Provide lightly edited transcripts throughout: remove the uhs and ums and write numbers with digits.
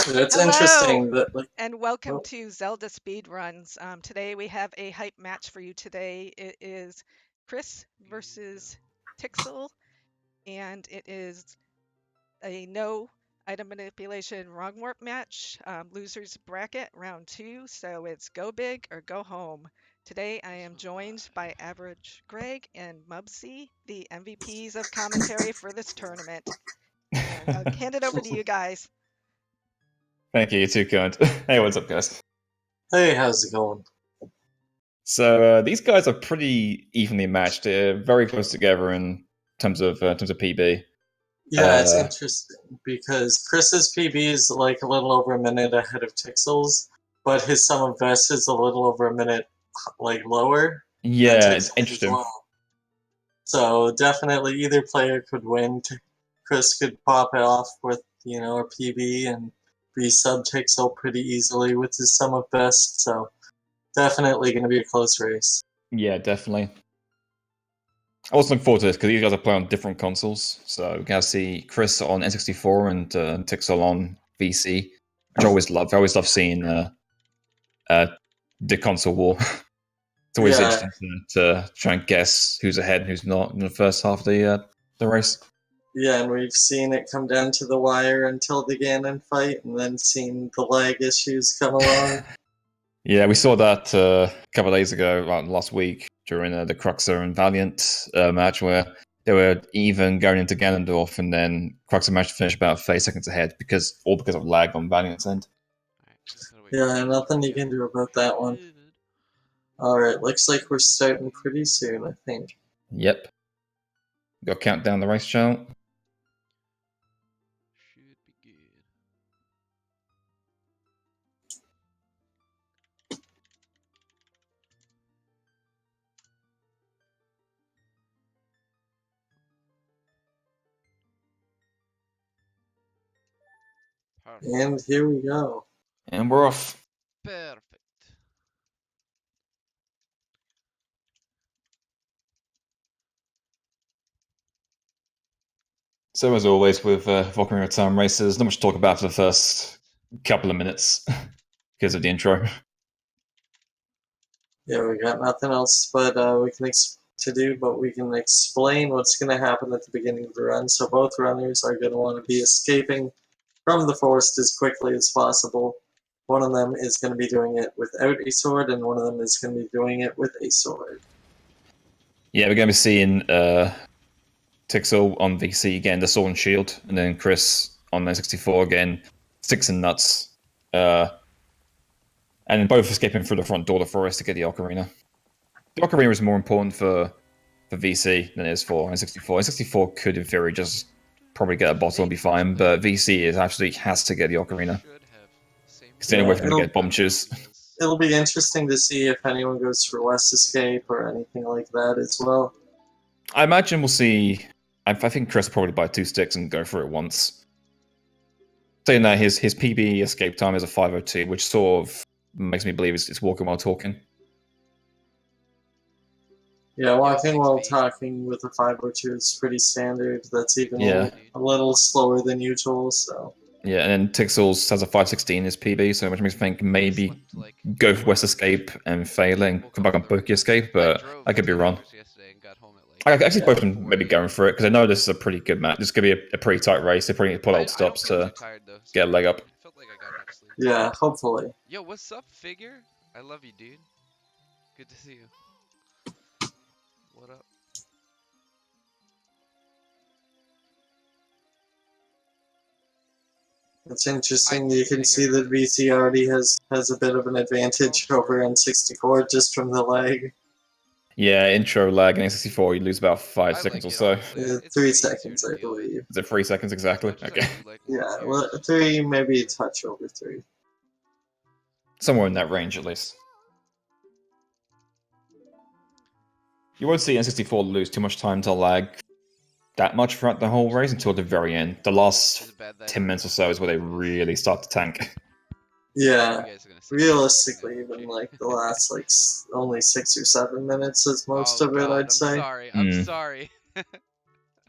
It's Hello, interesting that like and welcome oh, to Zelda Speedruns. Today we have a hype match for you today. It is Chris versus Tixl, and it is a no item manipulation wrong warp match. Losers bracket round two, so it's go big or go home. Today I am joined by Average Greg and Mubsy, the MVPs of commentary for this tournament. And I'll hand it over to you guys. Thank you, you're too kind. Hey, what's up, guys? hey, how's it going? So these guys are pretty evenly matched. They're very close together in terms of PB. Yeah, it's Uh, interesting because Chris's PB is like a little over a minute ahead of Tixel's, but his sum of best is a little over a minute like lower than yeah, it's Tixel's as interesting. well. So definitely either player could win. Chris could pop it off with a PB and be sub Tixel pretty easily with his sum of best. So definitely going to be a close race. Yeah, definitely. I was looking forward to this because these guys are playing on different consoles. So we're gonna see Chris on N64 and Tixel on VC, which I always love. I always love seeing uh, the console war. It's always Yeah, interesting to try and guess who's ahead and who's not in the first half of the race. Yeah, and we've seen it come down to the wire until the Ganon fight, and then seen the lag issues come along. Yeah, we saw that a couple of days ago, last week, during the Cruxer and Valiant match, where they were even going into Ganondorf, and then Cruxer managed to finish about 30 seconds ahead because of lag on Valiant's end. Yeah, nothing you can do about that one. Alright, looks like we're starting pretty soon, I think. Yep. Got to count down the race chart. Should be good. Perfect. And here we go. And we're off. Perfect. So as always with Valkyrie Time races, not much to talk about for the first couple of minutes because of the intro. Yeah, we got nothing else but to do, but we can explain what's going to happen at the beginning of the run. So both runners are going to want to be escaping from the forest as quickly as possible. One of them is going to be doing it without a sword, and one of them is going to be doing it with a sword. Yeah, we're going to be seeing Tixel on VC again, the Sword and Shield, and then Chris on N64 again, Sticks and Nuts. And both escaping through the front door of the forest to get the Ocarina. The Ocarina is more important for VC than it is for N64. N64 could, in theory, just probably get a bottle and be fine, but VC is absolutely has to get the Ocarina. It's the only way for them to get bombs. It'll be interesting to see if anyone goes for West Escape or anything like that as well. I imagine we'll see. I think Chris will probably buy 2 sticks and go for it once. Saying that his PB escape time is a 5:02, which sort of makes me believe it's walking while talking. Yeah, walking while talking with a 502 is pretty standard. That's even a little slower than usual, so. Yeah, and then Tixel's has a 5:16 as PB, so which makes me think maybe go for West Escape and fail and come back on Poke Escape, but I could be wrong. I actually both of them maybe going for it because I know this is a pretty good match. This could be a pretty tight race. They're probably pull out stops to get a leg up. Yeah, hopefully. Yo, what's up, figure? I love you, dude. Good to see you. What up? It's interesting. You can see that VC already has a bit of an advantage over N64 just from the lag. Yeah, intro lag in N64, you lose about 5 seconds or so. 3 seconds, I believe. Is it 3 seconds exactly? Okay. Yeah, well, 3, maybe a touch over 3. Somewhere in that range, at least. You won't see N64 lose too much time to lag that much throughout the whole race until the very end. The last 10 minutes or so is where they really start to tank. Yeah, realistically, even like the last only 6 or 7 minutes is most of it, I'd say. I'm sorry.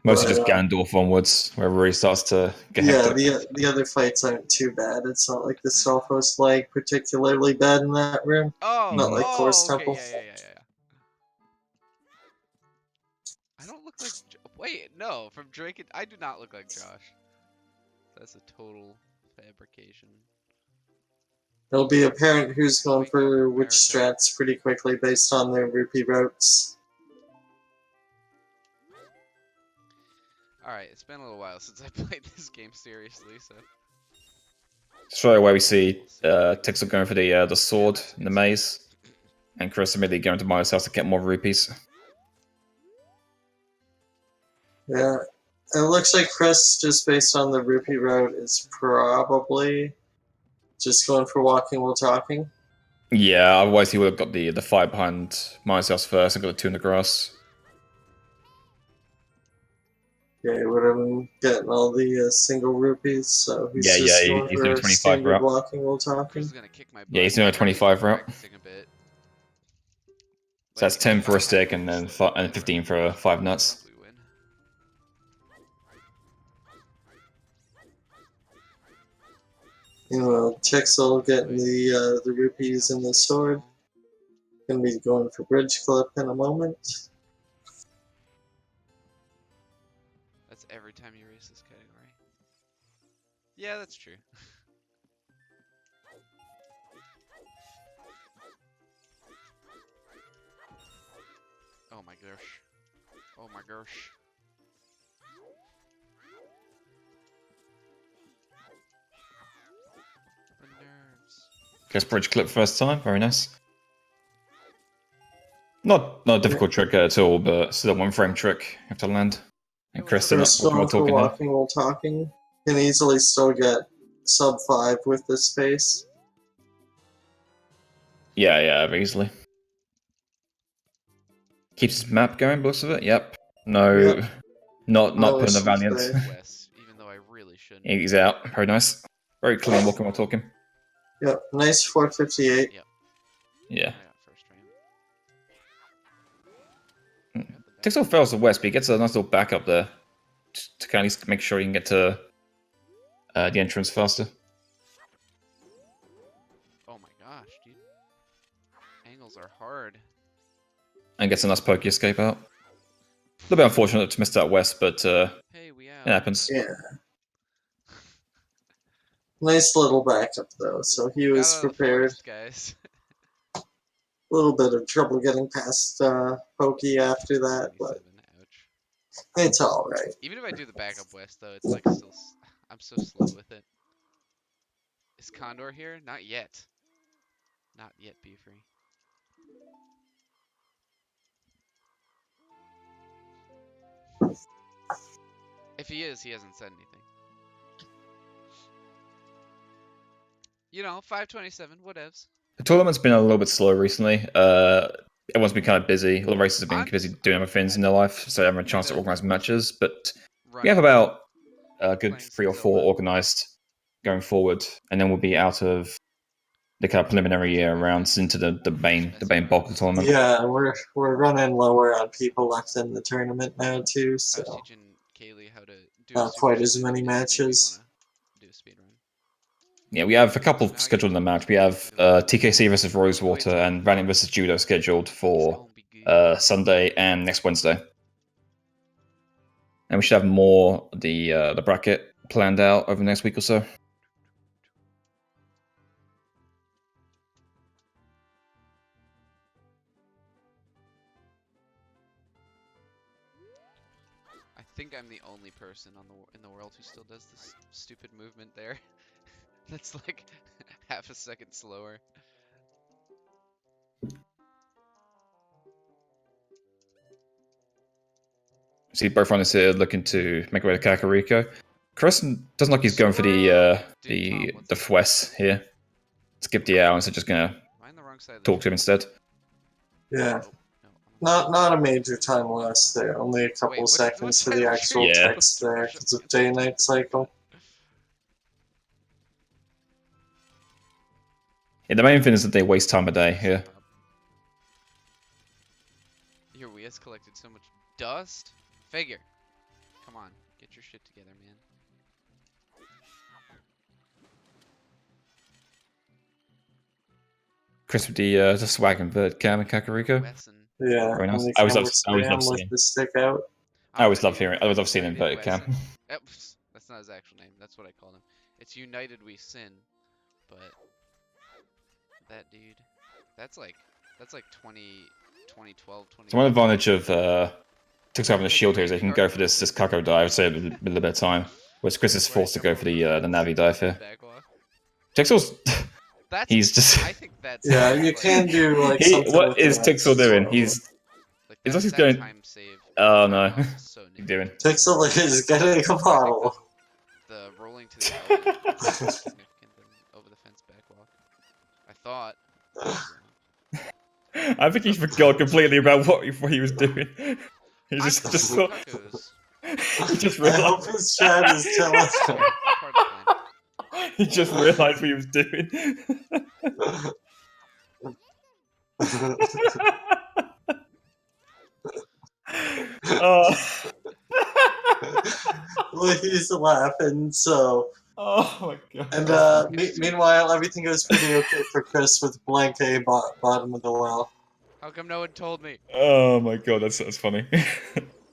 Mostly just But, Gandalf onwards, where it really starts to get yeah, hectic. the other fights aren't too bad. It's not like the Stalfos lag particularly bad in that room. Oh, Not like Force okay, Temple. yeah. I don't look like. Wait, no, from Drake, I do not look like Josh. That's a total fabrication. It'll be apparent who's going Wake for up, which America. strats pretty quickly based on their rupee routes. Alright, it's been a little while since I played this game seriously, so. Straight away we see Tixl going for the sword in the maze, and Chris immediately going to Miles' house to get more rupees. Yeah, it looks like Chris, just based on the rupee route, is probably just going for walking while talking. Yeah, otherwise he would have got the fight behind Miles' house first and got the two in the grass. Yeah, he would have been getting all the single rupees, so he's Yeah, just he's going doing for 25 standard route. walking while Chris talking. is gonna kick my butt. Yeah, he's doing a I've already 25 been route. practicing a bit. So that's 10 for a stick and then 15 for 5 nuts. We win. You know, Tixl getting the rupees and the sword. Gonna be going for bridge clip in a moment. That's every time you race this category. Yeah, that's true. Oh my gosh. Oh my gosh. The nerves. Guess bridge clip first time, very nice. Not a difficult trick at all, but still a 1-frame trick you have to land. And Chris did Chris not going for talking here. walking while talking. Can easily still get sub 5 with this space. Yeah, easily. Keeps his map going, most of it. Yep. No, Yep. not No putting the issues Valiant. there. West, even though I really shouldn't. He's out. Very nice. Very clean walking while talking. Yep, nice 458. Yep. Yeah. I got first frame. Got the back. Tixl fails the west, but he gets a nice little backup there to kind of make sure he can get to the entrance faster. Oh my gosh, dude. Angles are hard. And gets a nice pokey escape out. A little bit unfortunate to miss that west, but Hey, we out. it happens. Yeah. Nice little backup though, so he was Got out of the prepared. forest, guys. A little bit of trouble getting past Pokey after that, but 27, ouch. it's alright. Even if I do the backup west, though, it's like still. I'm so slow with it. Is Condor here? Not yet. Not yet, be free. If he is, he hasn't said anything. You know, 527, whatevs. The tournament's been a little bit slow recently. Everyone's been kind of busy. All the races have been busy doing other things in their life, so they haven't had a chance to organize matches. But we have about a good 3 or 4 organized going forward, and then we'll be out of the kind of preliminary rounds into the main bulk of the tournament. Yeah, we're running lower on people left in the tournament now too, I was so teaching Kaylee how to do not quite as many matches. Do a speedrun. Yeah, we have a couple scheduled in the match. We have TKC versus Rosewater and Valiant versus Judo scheduled for Sunday and next Wednesday. And we should have more the bracket planned out over the next week or so. I think I'm the only person in the world who still does this stupid movement there. That's like half a second slower. See, both runners here looking to make away to Kakariko. Chris doesn't like he's going for the Fwes here. Skip the hour, and so just gonna talk to him instead. Yeah. Not a major time loss there, only a couple seconds for the actual text there because of day and night cycle. Yeah, the main thing is that they waste time a day here. Here we has collected so much dust. Figure. Come on, get your shit together, man. Chris with the swag and bird cam and Kakariko. Wesson. Yeah, Very nice. and the I always camera love spam with seeing. the stick out. I always love hearing. I always love seeing in United bird cam. Wesson. That's not his actual name. That's what I called him. It's United We Sin, but that dude, that's like 2012, 20. So one advantage of Tixl having a shield here is he can go for this Kako dive, so a little bit of time. Whereas Chris is forced to go for the Navi dive here. Tixl's he's just. I think that's. Yeah, you can do like something. What is that. Tixl doing? He's like he's going. Time save. Oh no, So what are you doing? Tixl is getting a bottle. The rolling to the elbow is more significant than over the fence backwalk. I thought. I think he forgot completely about what he was doing. He just thought. He just I hope realized. his chat is telling him. He just realized what he was doing. Oh. Well, he's laughing, so. Oh my god. And meanwhile, everything goes pretty okay for Chris with blank A bottom of the well. How come no one told me? Oh my god, that's funny.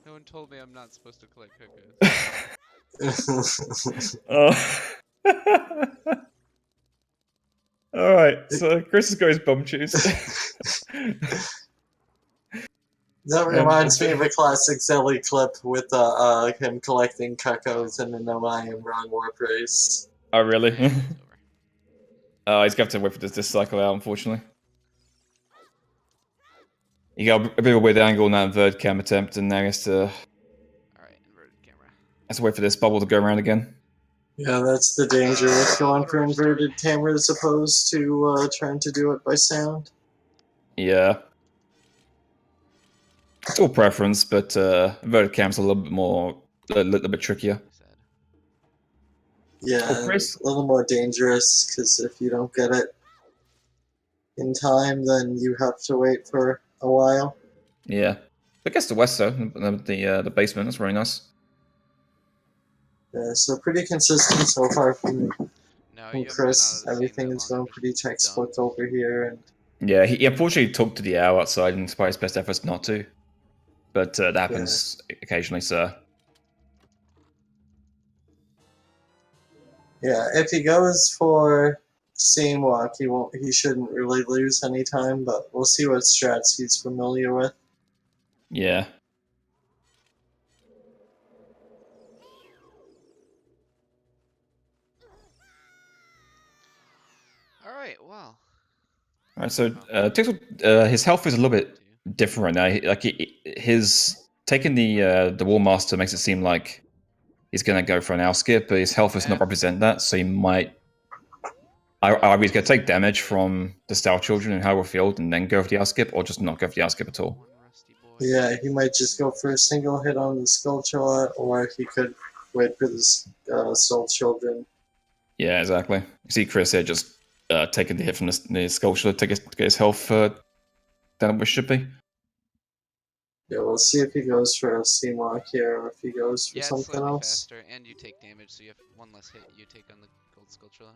No one told me I'm not supposed to collect cookies. Oh. Alright, so Chris has got his bum juice. That reminds me of a classic Zelly clip with him collecting cuckoos in the No I Am Wrong warp race. Oh really? He's gonna have to wait for this cycle out, unfortunately. You got a bit of a weird angle on that inverted cam attempt, and now he has to. Alright, inverted camera. Has to wait for this bubble to go around again. Yeah, that's the danger with going for inverted camera as opposed to trying to do it by sound. Yeah. It's all preference, but inverted cam's a little bit more, a little bit trickier. Yeah, Oh, Chris. a little more dangerous, because if you don't get it in time, then you have to wait for a while. Yeah. I guess the west though, the basement, that's very nice. Yeah, so pretty consistent so far from Chris. Everything is going pretty textbook over here. And yeah, he unfortunately took to the owl outside, and despite his best efforts not to. But that happens occasionally, so. Yeah, if he goes for Seam Walk, he shouldn't really lose any time, but we'll see what strats he's familiar with. Yeah. Alright, well. Alright, so Tixl, his health is a little bit different right now. His taking the War Master makes it seem like he's gonna go for an owl skip, but his health does not represent that, so he might. Either he's gonna take damage from the Star Children in Hyrule Field and then go for the owl skip, or just not go for the owl skip at all. Yeah, he might just go for a single hit on the Skulltula, or he could wait for the Soul Children. Yeah, exactly. You see Chris here just taking the hit from the Skulltula to get his health down where it should be. Yeah, we'll see if he goes for a Seamlock here, or if he goes for something else. Faster, and you take damage, so you have one less hit you take on the Gold Skulltula.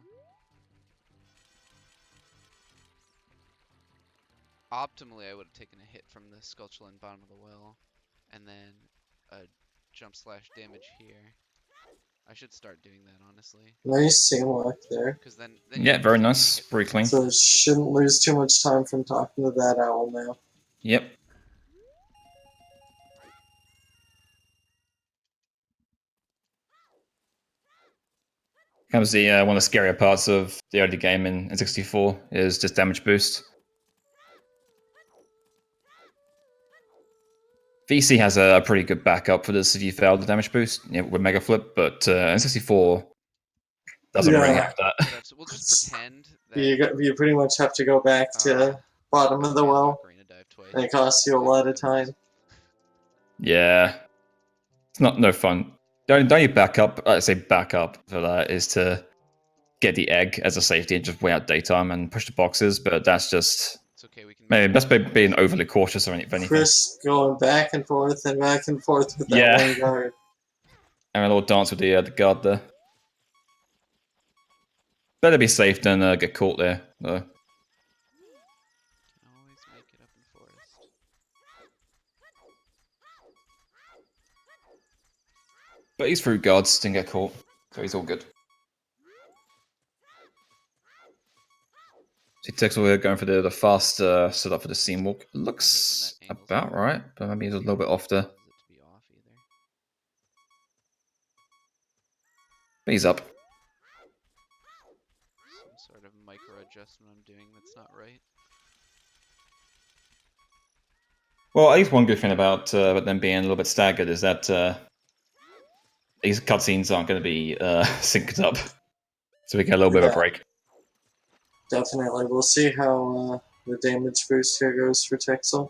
Optimally, I would have taken a hit from the Skulltula in bottom of the well, and then a jump slash damage here. I should start doing that, honestly. Nice Seamlock there. Then yeah, very nice. Pretty clean. So shouldn't lose too much time from talking to that owl now. Yep. Comes the one of the scarier parts of the early game in 64 is just damage boost. VC has a pretty good backup for this if you fail the damage boost with Mega Flip, but N64 doesn't really have that. We'll just pretend that you pretty much have to go back to bottom of the well, and it costs you a lot of time. Yeah, it's no fun. The only backup, I say backup for that, is to get the egg as a safety and just wait out daytime and push the boxes, but that's just... Maybe that's being overly cautious or anything. Chris going back and forth with that one guard. And a little dance with the guard there. Better be safe than get caught there, though. Can always make it up in forest. But he's through guards, didn't get caught, so he's all good. See Tixl here going for the fast setup for the seam walk. Looks about right, but maybe he's a little bit off there. But he's up. Some sort of micro adjustment I'm doing that's not right. Well, at least one good thing about them being a little bit staggered is that these cutscenes aren't going to be synced up, so we get a little bit of a break. Definitely. We'll see how the damage boost here goes for Tixl.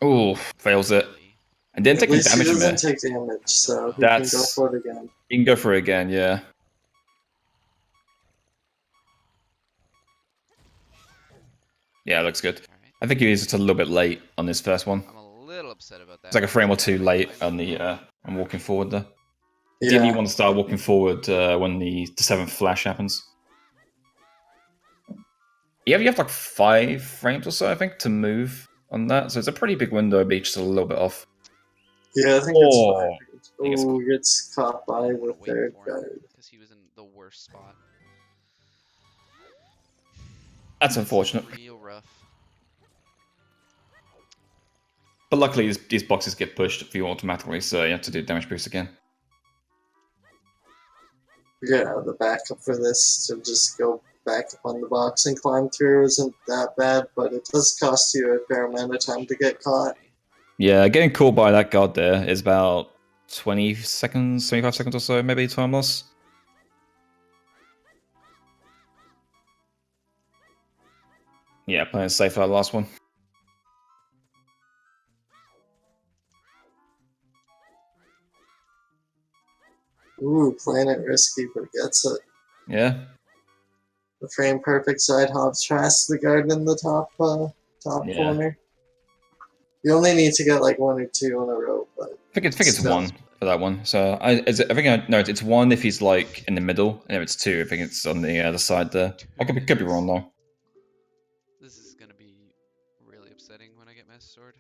Ooh, fails it. And didn't take any damage he from doesn't it. take damage, so he That's... can go for it again. You can go for it again, yeah. Yeah, looks good. I think he was just a little bit late on this first one. I'm a little upset about that. It's like a frame or two late on the on walking forward there. Yeah. Didn't you want to start walking forward when the 7th flash happens? You have like 5 frames or so, I think, to move on that. So it's a pretty big window, but just a little bit off. Yeah, I think it's fine. Oh, gets caught by the third guard. Because he was in the worst spot. That's unfortunate. Real rough. But luckily, these boxes get pushed for you automatically, so you have to do damage boost again. Yeah, the backup for this to just go back up on the box and climb through isn't that bad, but it does cost you a fair amount of time to get caught. Yeah, getting caught by that guard there is about 20 seconds, 25 seconds or so, maybe time loss. Yeah, playing it safe for that last one. Ooh, playing it risky, but gets it. Yeah. The frame perfect side hops past the guard in the top corner. You only need to get like 1 or 2 in a row, but I think it's 1 for that one. So I think it's 1 if he's like in the middle, and if it's 2, I think it's on the other side there. I could be wrong though. This is gonna be really upsetting when I get Master Sword.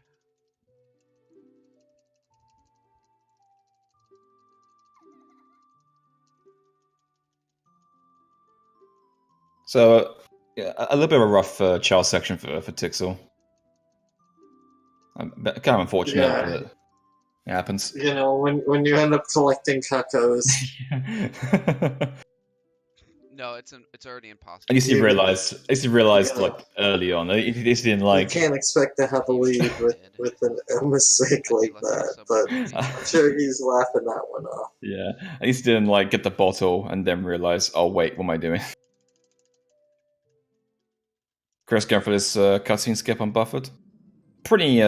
So yeah, a little bit of a rough child section for Tixl. Kind of unfortunate, but it happens. You know, when you end up collecting cuckoos. No, it's already impossible. At least you realized like early on. At least you didn't like. You can't expect to have a lead with a mistake like that, but I'm sure he's laughing that one off. Yeah, at least you didn't like get the bottle and then realize, oh wait, what am I doing? Chris going for this cutscene skip unbuffered. Pretty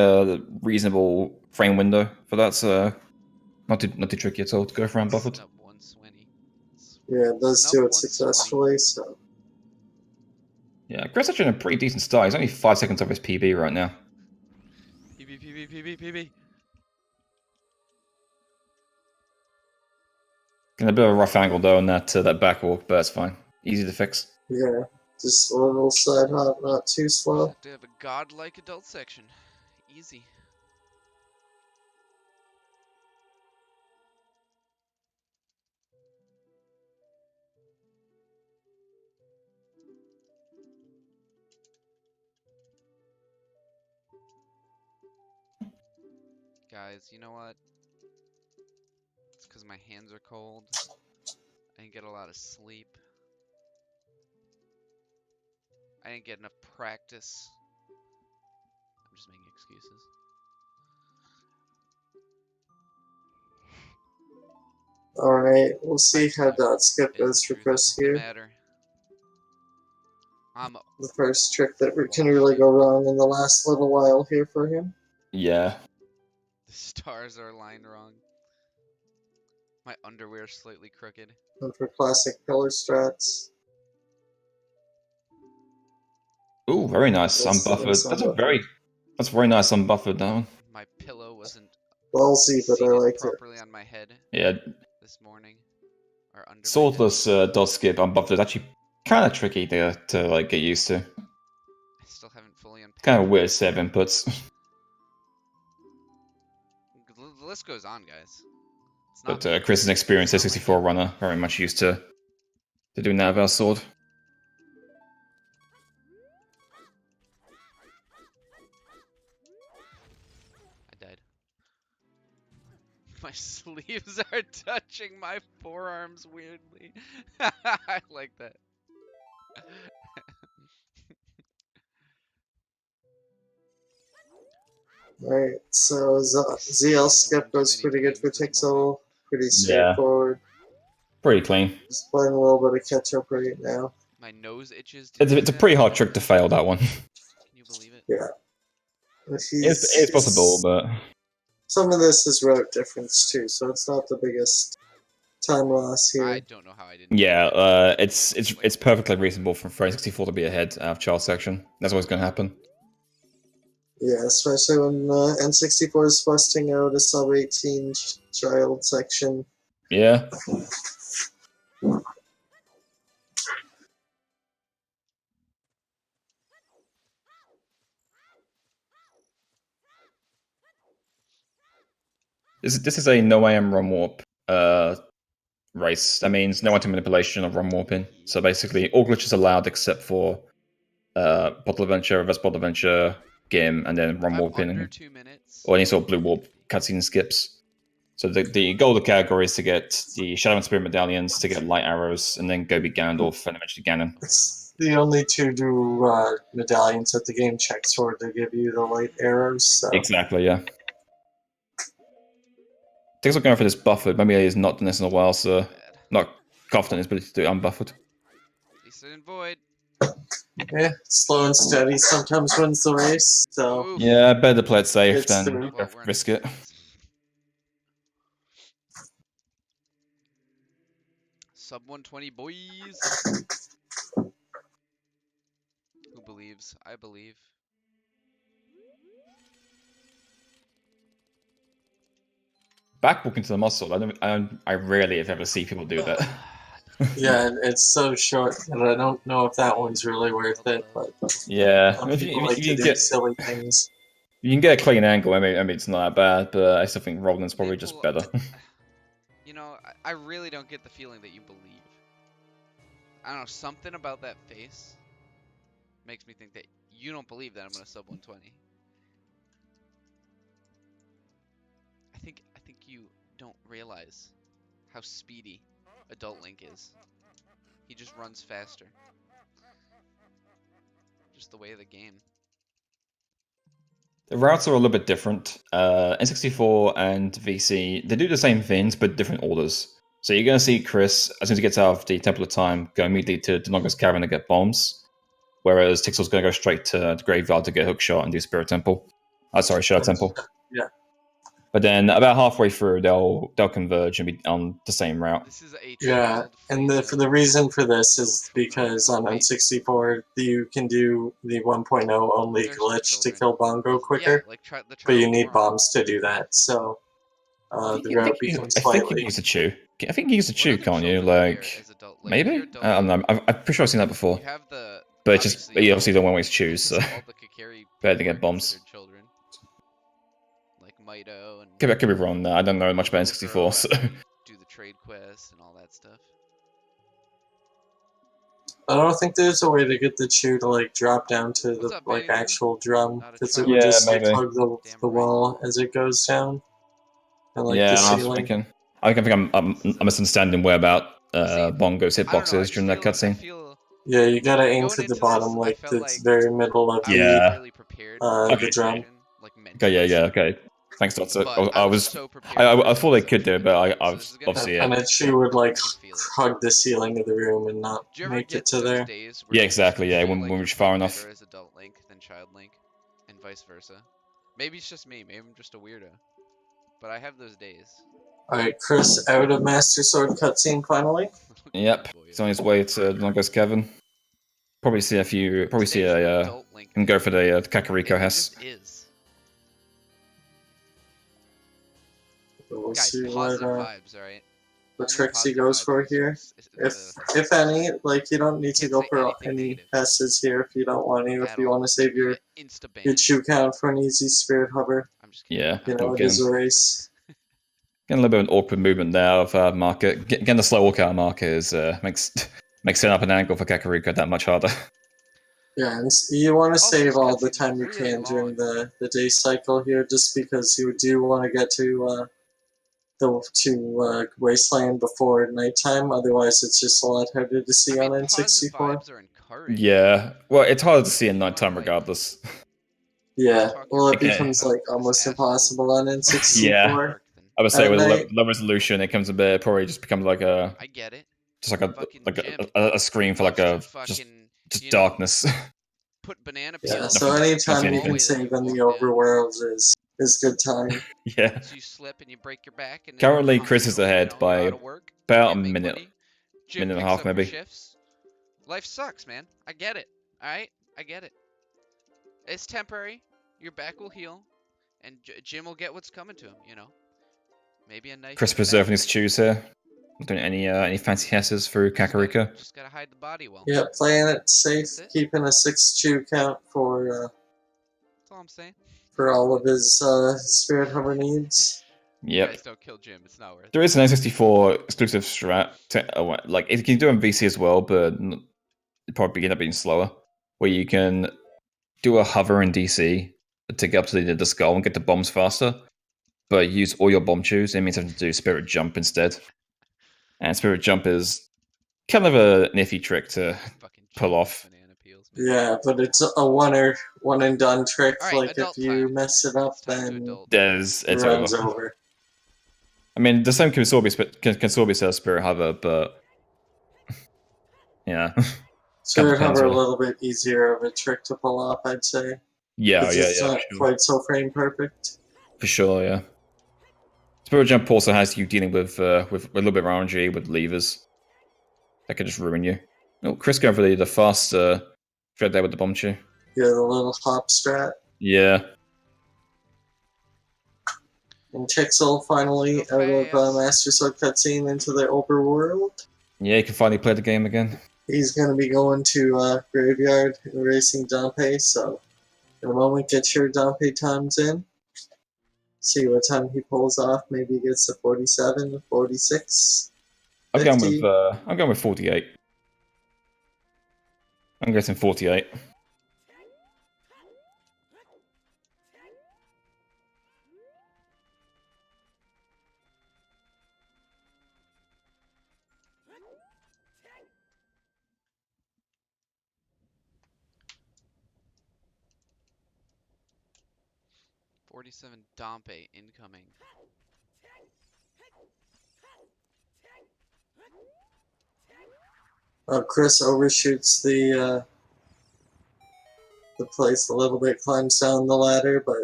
reasonable frame window for that. So not too tricky at all to go for unbuffered. Yeah, it does do it successfully, so... Yeah, Chris actually in a pretty decent start. He's only 5 seconds off his PB right now. PB. Getting a bit of a rough angle though on that back walk, but it's fine. Easy to fix. Yeah, just a little side hop, not too slow. Have to have a godlike adult section. Easy. Guys, you know what? It's because my hands are cold. I didn't get a lot of sleep. I didn't get enough practice. I'm just making excuses. Alright, we'll see how dot skip goes for Chris here. The first trick that can really go wrong in the last little while here for him. Yeah. The stars are aligned wrong. My underwear's slightly crooked. And for classic pillar strats. Ooh, very nice. Unbuffered. That's very nice unbuffered, that one. My pillow wasn't Ballsy, but I seated like it. properly on my head Yeah, this morning. Or under my head. swordless dot skip unbuffed is actually kind of tricky to like get used to. I still haven't fully unpacked. Kind of weird set of inputs. The list goes on, guys. It's But not me. Chris is an experienced It's not my A64 runner, very much used to doing that with our sword. I died. My sleeves are touching my forearms weirdly. I like that. Alright, so ZL skip goes pretty good for Tixl. Pretty straightforward. Pretty clean. Just playing a little bit of catch up right now. My nose itches. It's a pretty hard trick to fail, that one. Can you believe it? Yeah. It's possible, but some of this is route difference too, so it's not the biggest time loss here. I don't know how I didn't. yeah, it's perfectly reasonable for N64 to be ahead out of child section. That's what's going to happen. Yeah, especially when N64 is busting out a sub-18 child section. Yeah. This is a no IM ROM warp race. That means no item manipulation or ROM warping. So basically, all glitches allowed except for bottle adventure, reverse bottle adventure, game, and then ROM warping, Under 2 minutes. or any sort of blue warp cutscene skips. So the goal of the category is to get the Shadow and Spirit medallions, to get light arrows, and then go be Ganondorf and eventually Ganon. It's the only two medallions that the game checks for to give you the light arrows. So. Exactly, yeah. Tixl going for this buffered. Maybe he's not done this in a while, so not confident in his ability to do it unbuffered. At least I didn't void. Yeah, slow and steady sometimes wins the race. So Oof. Yeah, better to play it safe It's than through. Well, we're in risk it. Sub 120 boys. Who believes? I believe. Backwalk into the muscle. I rarely, if ever, see people do that. yeah, it's so short that I don't know if that one's really worth it. But Yeah, some if people you, like if to you do get silly things. you can get a clean angle. I mean, it's not that bad, but I still think Roland's probably just better. You know, I really don't get the feeling that you believe. I don't know, something about that face makes me think that you don't believe that I'm gonna sub 120. I think you don't realize how speedy Adult Link is. He just runs faster. Just the way of the game. The routes are a little bit different. N64 and VC, they do the same things, but different orders. So you're going to see Chris, as soon as he gets out of the Temple of Time, go immediately to Denonga's Cavern to get bombs, whereas Tixl's going to go straight to the Graveyard to get Hookshot and do Spirit Temple. Sorry, Shadow Temple. Yeah. But then about halfway through, they'll converge and be on the same route. This is a Yeah, and the reason for this is because on N64 you can do the 1.0 only There's glitch to children. kill Bongo quicker, Yeah, like the but you child need form. bombs to do that. So the route becomes I think you slightly. can use a chew. I think you can use a What chew, are the can't you? children here Like as adult? Like, maybe? you're adult I don't know. I'm pretty sure I've seen that before. You have the. But it's just you obviously don't always choose. So all the Kakari better to get are bombs. considered children. Like Mito and. I could be wrong. I don't know much about N64. So. Do the trade quests and all that stuff. I don't think there's a way to get the chew to like drop down to What's the up, like Benny? actual drum Not a because child. it would just like maybe. hug the wall as it goes down, and like Yeah, the I was ceiling. thinking. I think I'm misunderstanding where about Bongo's I don't know, I hitboxes just during that I cutscene. feel Yeah, you gotta aim going to the into bottom, this, like I felt the like very middle of I Yeah. wasn't really prepared for the drum. situation, like Okay, mentally. yeah, okay. Thanks, Doctor. But I was so prepared. I thought they could do it, but I was obviously And yeah. a chew would like I can feel it. hug the ceiling of the room and not Do you ever make get it to those there. days where Yeah, you exactly. Yeah, feel when like we you're reach far playing enough. better as Adult Link than Child Link, and vice versa? Maybe it's just me. Maybe I'm just a weirdo. But I have those days. Alright, Chris out of Master Sword cutscene finally. Yep, he's on his way to Longo's Cavern. Probably see a few. Probably see Today's a. Adult Link. And go for the It Kakariko Hess. just is. we'll Guys, see positive vibes, alright? what Only tricks he positive goes vibes for in this here. one. If any, like you don't need to Can't go say for anything any negative S's here if you don't want to. If at you all. want to save You your get insta-ban. chew count for an easy spirit hover, I'm just kidding. Yeah, you know, it is a race. Getting a little bit of an awkward movement there of market. Getting the slow walk out of market is makes setting up an angle for Kakariko that much harder. Yeah, and you want to Also, save this all the cutscene's time you really can during long. the day cycle here, just because you do want to get to Wasteland before nighttime. Otherwise, it's just a lot harder to see I mean, on positive N64. vibes are encouraged. Yeah, well, it's harder to see in You wanna, nighttime like, regardless. Yeah, talk well, your it shit becomes about like this almost asshole impossible on who Yeah. N64 I would say at with night. low resolution, it comes a bit probably just becomes like a I get it. just like Fucking a Jim a screen for like loves a to fucking, just you know, darkness. put banana Yeah, peels so Nothing- in nothing anytime the you can anything. hallway that save you in the walk down. overworld is good time. Yeah. So you slip and you break your back, and then Currently, you Chris is know, ahead you're by out of work. about Can't a make minute, money. Jim minute and a picks half up your maybe. shifts. Life sucks, man. I get it. All right, I get it. It's temporary. Your back will heal, and Jim will get what's coming to him. You know, maybe a knife. Chris in the back. preserving his chews here. Not doing any fancy hesses through Kakariko. Just gotta hide the body well. Yeah, playing it safe, That's it. keeping a 6 chew count That's all I'm saying. for all of his spirit hover needs. Yep. You guys don't kill Jim. It's not worth it. There is an N64 exclusive strat. Like it can do it on VC as well, but it probably end up being slower. Where you can do a hover in DC to get up to the skull and get the bombs faster, but use all your bomb chews. It means having to do Spirit Jump instead. And Spirit Jump is kind of an iffy trick to Fucking pull Jim off. banana peels, man. Yeah, but it's a one and done trick. All right, Like if adult you time. mess it up, It's time to then adult. It's the over. run's over. I mean, the same can still be Spirit Hover, but yeah. Spirit depends, hover a really. little bit easier of a trick to pull off, I'd say. Yeah, Because it's not sure. quite so frame perfect. For sure, yeah. Spirit Jump also has you dealing with a little bit of RNG with levers. That could just ruin you. Oh, Chris going for the fast thread there with the bomb chew. Yeah, the little hop strat. Yeah. And Tixl finally Go out of fast. Master Sword cutscene into the overworld. Yeah, you can finally play the game again. He's going to be going to Graveyard and racing Dompe, so in a moment, get your Dompe times in. See what time he pulls off. Maybe he gets to 47, 46, 50. I'm going with 48. I'm guessing 48. $47 Dompe incoming. Chris overshoots the place a little bit, climbs down the ladder, but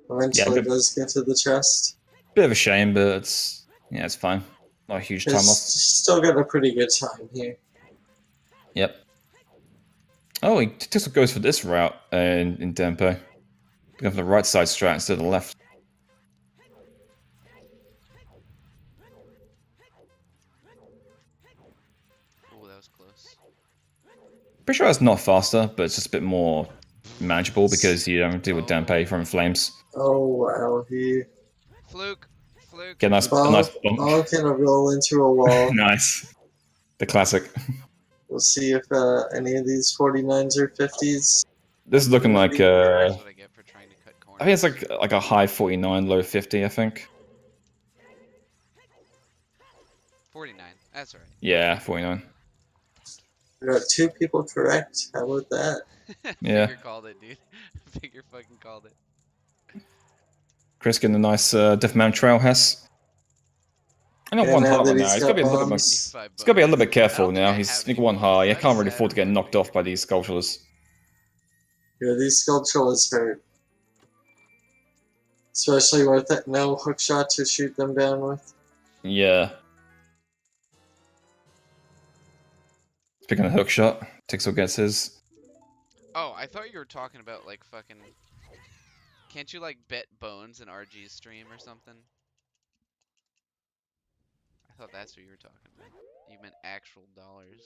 eventually does get to the chest. Bit of a shame, but it's fine. Not a huge time He's off. still got a pretty good time here. Yep. Oh, he just goes for this route in Dempo. Going for the right side strat instead of the left. Oh, that was close. Pretty sure it's not faster, but it's just a bit more manageable because you don't deal with Dempe from flames. Oh wow, he Fluke. Get a nice ball bump. can roll into a wall. Nice. The classic. We'll see if any of these 49s or 50s. This is looking like That's what I get for trying to cut corners. I think it's like a high 49, low 50, I think. 49. That's right. Yeah, 49. We got 2 people correct. How about that? Yeah. Figure called it, dude. Figure fucking called it. Chris getting a nice Deathman Trail Hess. I got And one now heart that right he's now. He's got got to be a little bit more. bombs. He's got to be a little bit I careful don't think now. I He's have got any one heart. I bombs. can't really I afford to get don't knocked know. off by these sculptures. Yeah, these sculptures hurt. Especially with it, no hook shot to shoot them down with. Yeah. Speaking of hook shot, Tixl gets his. Oh, I thought you were talking about like fucking Can't you like bet bones in RG's stream or something? I thought that's what you were talking about. You meant actual dollars.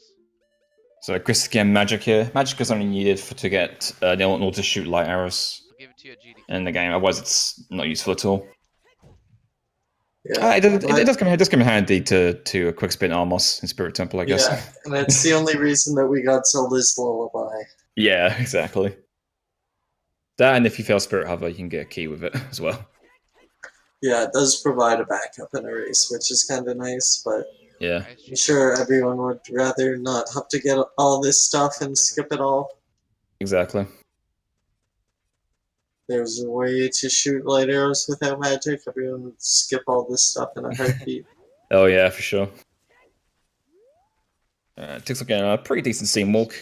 So Chris again, magic here. Magic is only needed to get in order to shoot light arrows I'll give it to you at GDQ. in the game. Otherwise, it's not useful at all. Yeah, It does come in handy to a quick spin Armos in Spirit Temple, I guess. Yeah, and that's the only reason that we got Zelda's Lullaby. Yeah, exactly. That, and if you fail Spirit Hover, you can get a key with it as well. Yeah, it does provide a backup in a race, which is kind of nice, but yeah, I'm sure everyone would rather not have to get all this stuff and skip it all. Exactly. There's a way to shoot light arrows without magic. Everyone would skip all this stuff in a heartbeat. Oh yeah, for sure. Tixl getting a pretty decent scene walk.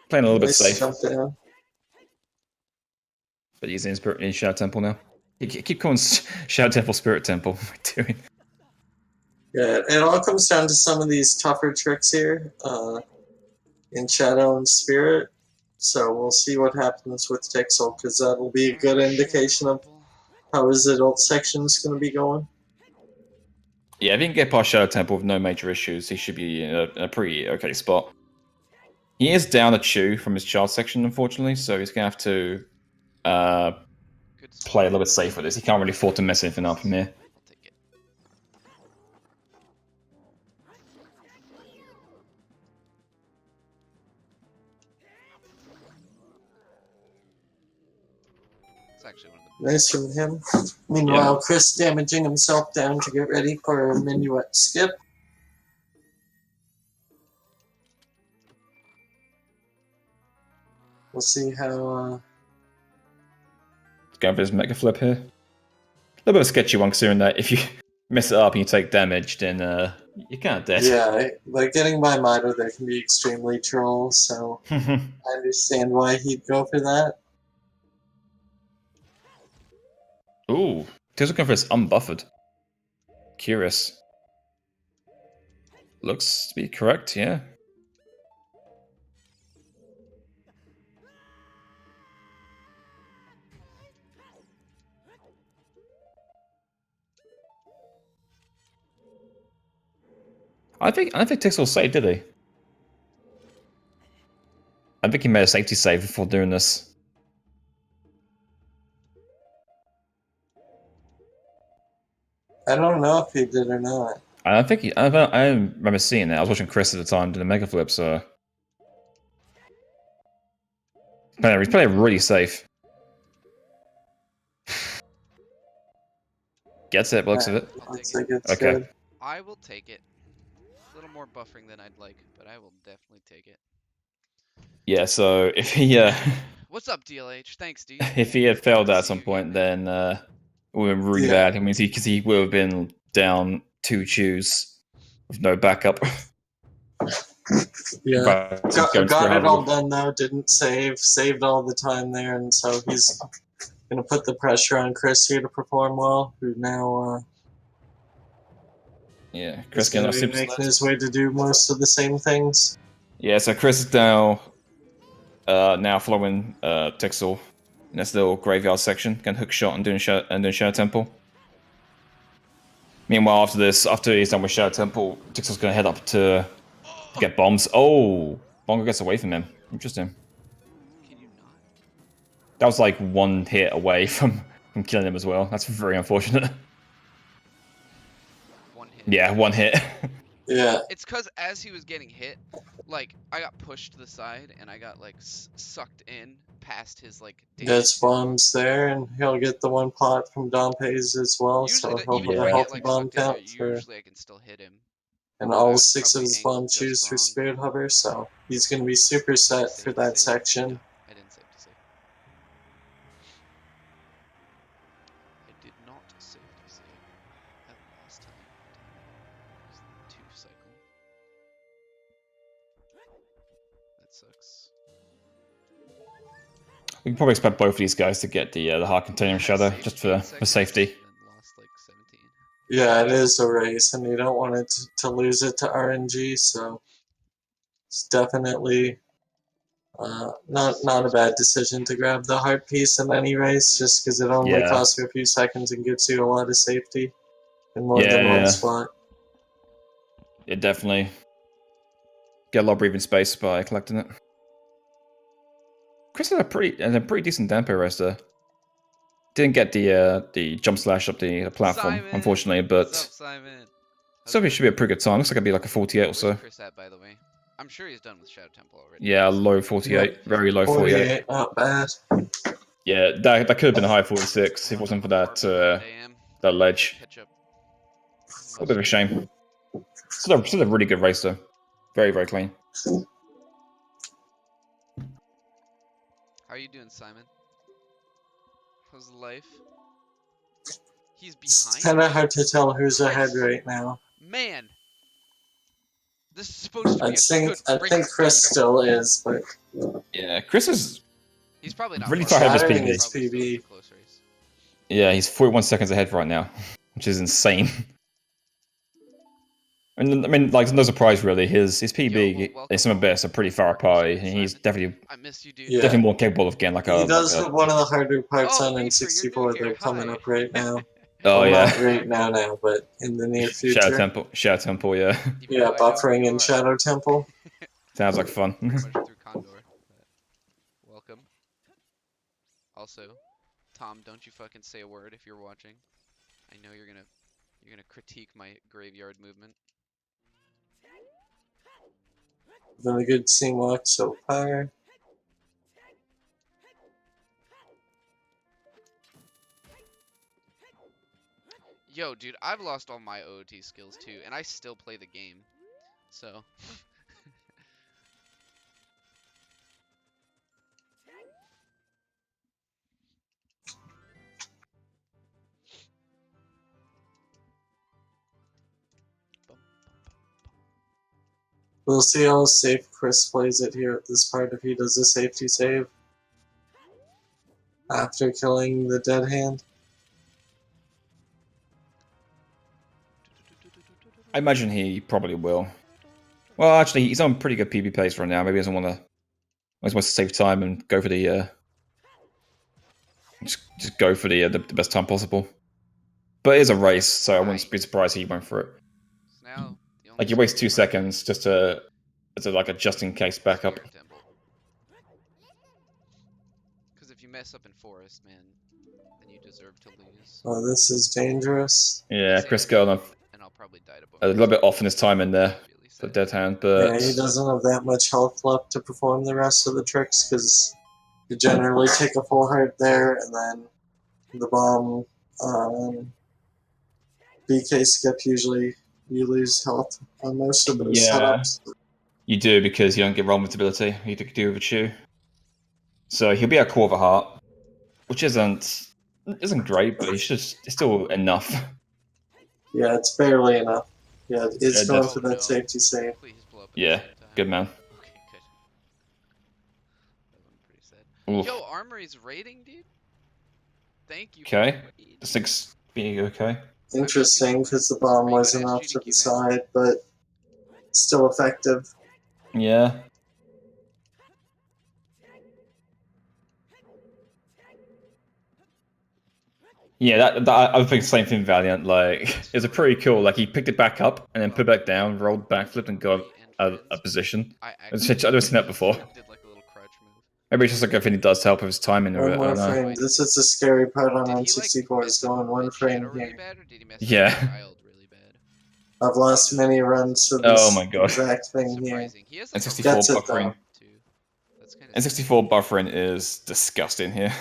Playing a little bit safe. Jump down. But he's in Shadow Temple now. You keep calling Shadow Temple Spirit Temple. What am I doing? Yeah, it all comes down to some of these tougher tricks here in Shadow and Spirit. So we'll see what happens with Tixl, because that'll be a good indication of how his adult section is going to be going. Yeah, if he can get past Shadow Temple with no major issues, he should be in a pretty okay spot. He is down a chew from his child section, unfortunately, so he's going to have to play a little bit safe with this. He can't really afford to mess anything up from here. I'll take it. It's actually one of the Nice from him. Meanwhile, Chris damaging himself down to get ready for a minuet skip. We'll see how... Going for his Mega Flip here. A little bit of a sketchy one, considering that if you mess it up and you take damage, then you're kind of dead. Yeah, like getting by Mido there can be extremely troll, so I understand why he'd go for that. Ooh, Tixl going for his unbuffered. Curious. Looks to be correct, yeah. I don't think Tixl saved, did he? I think he made a safety save before doing this. I don't know if he did or not. I don't remember seeing it. I was watching Chris at the time doing the Mega Flip, so he's playing really safe. Gets it, looks of it. Looks like it's Okay. good. I will take it. A little more buffering than I'd like, but I will definitely take it. Yeah, so if he What's up, DLH? Thanks, dude. if he had failed at some point, then it would have been really bad. I mean, because he would have been down 2 chews with no backup. Yeah, got it all done though. Didn't saved all the time there, and so he's gonna put the pressure on Chris here to perform well. Who now? Yeah, Chris is gonna be making his way to do most of the same things. Yeah, so Chris is now following Tixl in this little graveyard section, can hook shot and doing Shadow Temple. Meanwhile, after he's done with Shadow Temple, Tixl's gonna head up to get bombs. Oh, Bongo gets away from him. Interesting. Can you not? That was like 1 hit away from killing him as well. That's very unfortunate. 1 hit. Yeah, 1 hit. Yeah. It's because as he was getting hit, like, I got pushed to the side and I got, like, sucked in past his, like, Gets bombs there, and he'll get the 1 pot from Dompe's as well, Usually, so he'll even put if a I healthy get, like, bomb sucked in there, count for... usually I can still hit him. And all was 6 of probably his bomb angled just chews for wrong. Spirit Hover, so he's gonna be super set for that section. No, I didn't save to save. I did not save to save. That last time. It was the 2 cycle. That sucks. We can probably expect both of these guys to get the Heart Container Shadow, just for safety. And then lost like 17. Yeah, it is a race, and you don't want it to lose it to RNG, so it's definitely Not a bad decision to grab the heart piece in any race, just because it only costs you a few seconds and gives you a lot of safety in more than one spot. Yeah, definitely. Get a lot of breathing space by collecting it. Chris had a pretty decent tempo race there. Didn't get the jump slash up the platform, Simon! unfortunately, but What's up, Simon? so it should be a pretty good time. Looks like it'd be like a 48 or so. Where's Chris at, by the way? I'm sure he's done with Shadow Temple already. Yeah, low 48, very low 48. Not bad. Yeah, that could have been a high 46 if it wasn't for that ledge. A bit of a shame. Still a really good race though. Very, very clean. How are you doing, Simon? How's life? He's behind. It's kind of hard to tell who's ahead right now. Man, this is supposed to be I think Chris still is, but yeah, Chris is. He's probably not really far ahead of his PB. Yeah, he's 41 seconds ahead right now, which is insane. And I mean, like, no surprise really. His PB and some of best are pretty far apart, and he's definitely definitely more capable of getting like a. He does like have one of the harder parts on N64 that are coming up right now. Oh well, yeah. Not right now, but in the near future. Shadow Temple, yeah. Yeah, buffering in Shadow Temple. Sounds like fun. Welcome. Also, Tom, don't you fucking say a word if you're watching. I know you're gonna critique my graveyard movement. Been a good scene walk so far. Yo, dude, I've lost all my OoT skills too, and I still play the game. So. We'll see how safe Chris plays it here at this part if he does a safety save after killing the dead hand. I imagine he probably will. Well, actually, he's on pretty good PB pace right now. Maybe he doesn't want to. He wants to save time and go for the. Just go for the best time possible. But it is a race, so I wouldn't be surprised he went for it. Now, like you waste 2 seconds just to like a just in case backup. Because if you mess up in forest, man, then you deserve to lose. Oh, this is dangerous. Yeah, Chris going a little bit off in his time in there for dead hand, but yeah, he doesn't have that much health left to perform the rest of the tricks because you generally take a full heart there and then the bomb BK skip usually you lose health on most of those setups. You do because you don't get roll ability. You do with a chew. So he'll be a quarter heart, which isn't great, but it's still enough. Yeah, it's barely enough. Yeah, it's going for that safety save. Yeah, good man. Okay, good. That was pretty sad. Oof. Yo, Armory's raiding, dude. Thank you. Okay, this thing's being okay. Interesting, because the bomb wasn't off to the side, but still effective. Yeah. Yeah, that I would think the same thing. Valiant, like it was a pretty cool. Like he picked it back up and then put it back down, rolled backflip, and got a position. I've never seen that before. Maybe it's just like a thing he does to help with his timing. One more frame. This is the scary part on N64 is going one frame here. Yeah. I've lost many runs to this exact thing here. N64 buffering. N64 buffering is disgusting here.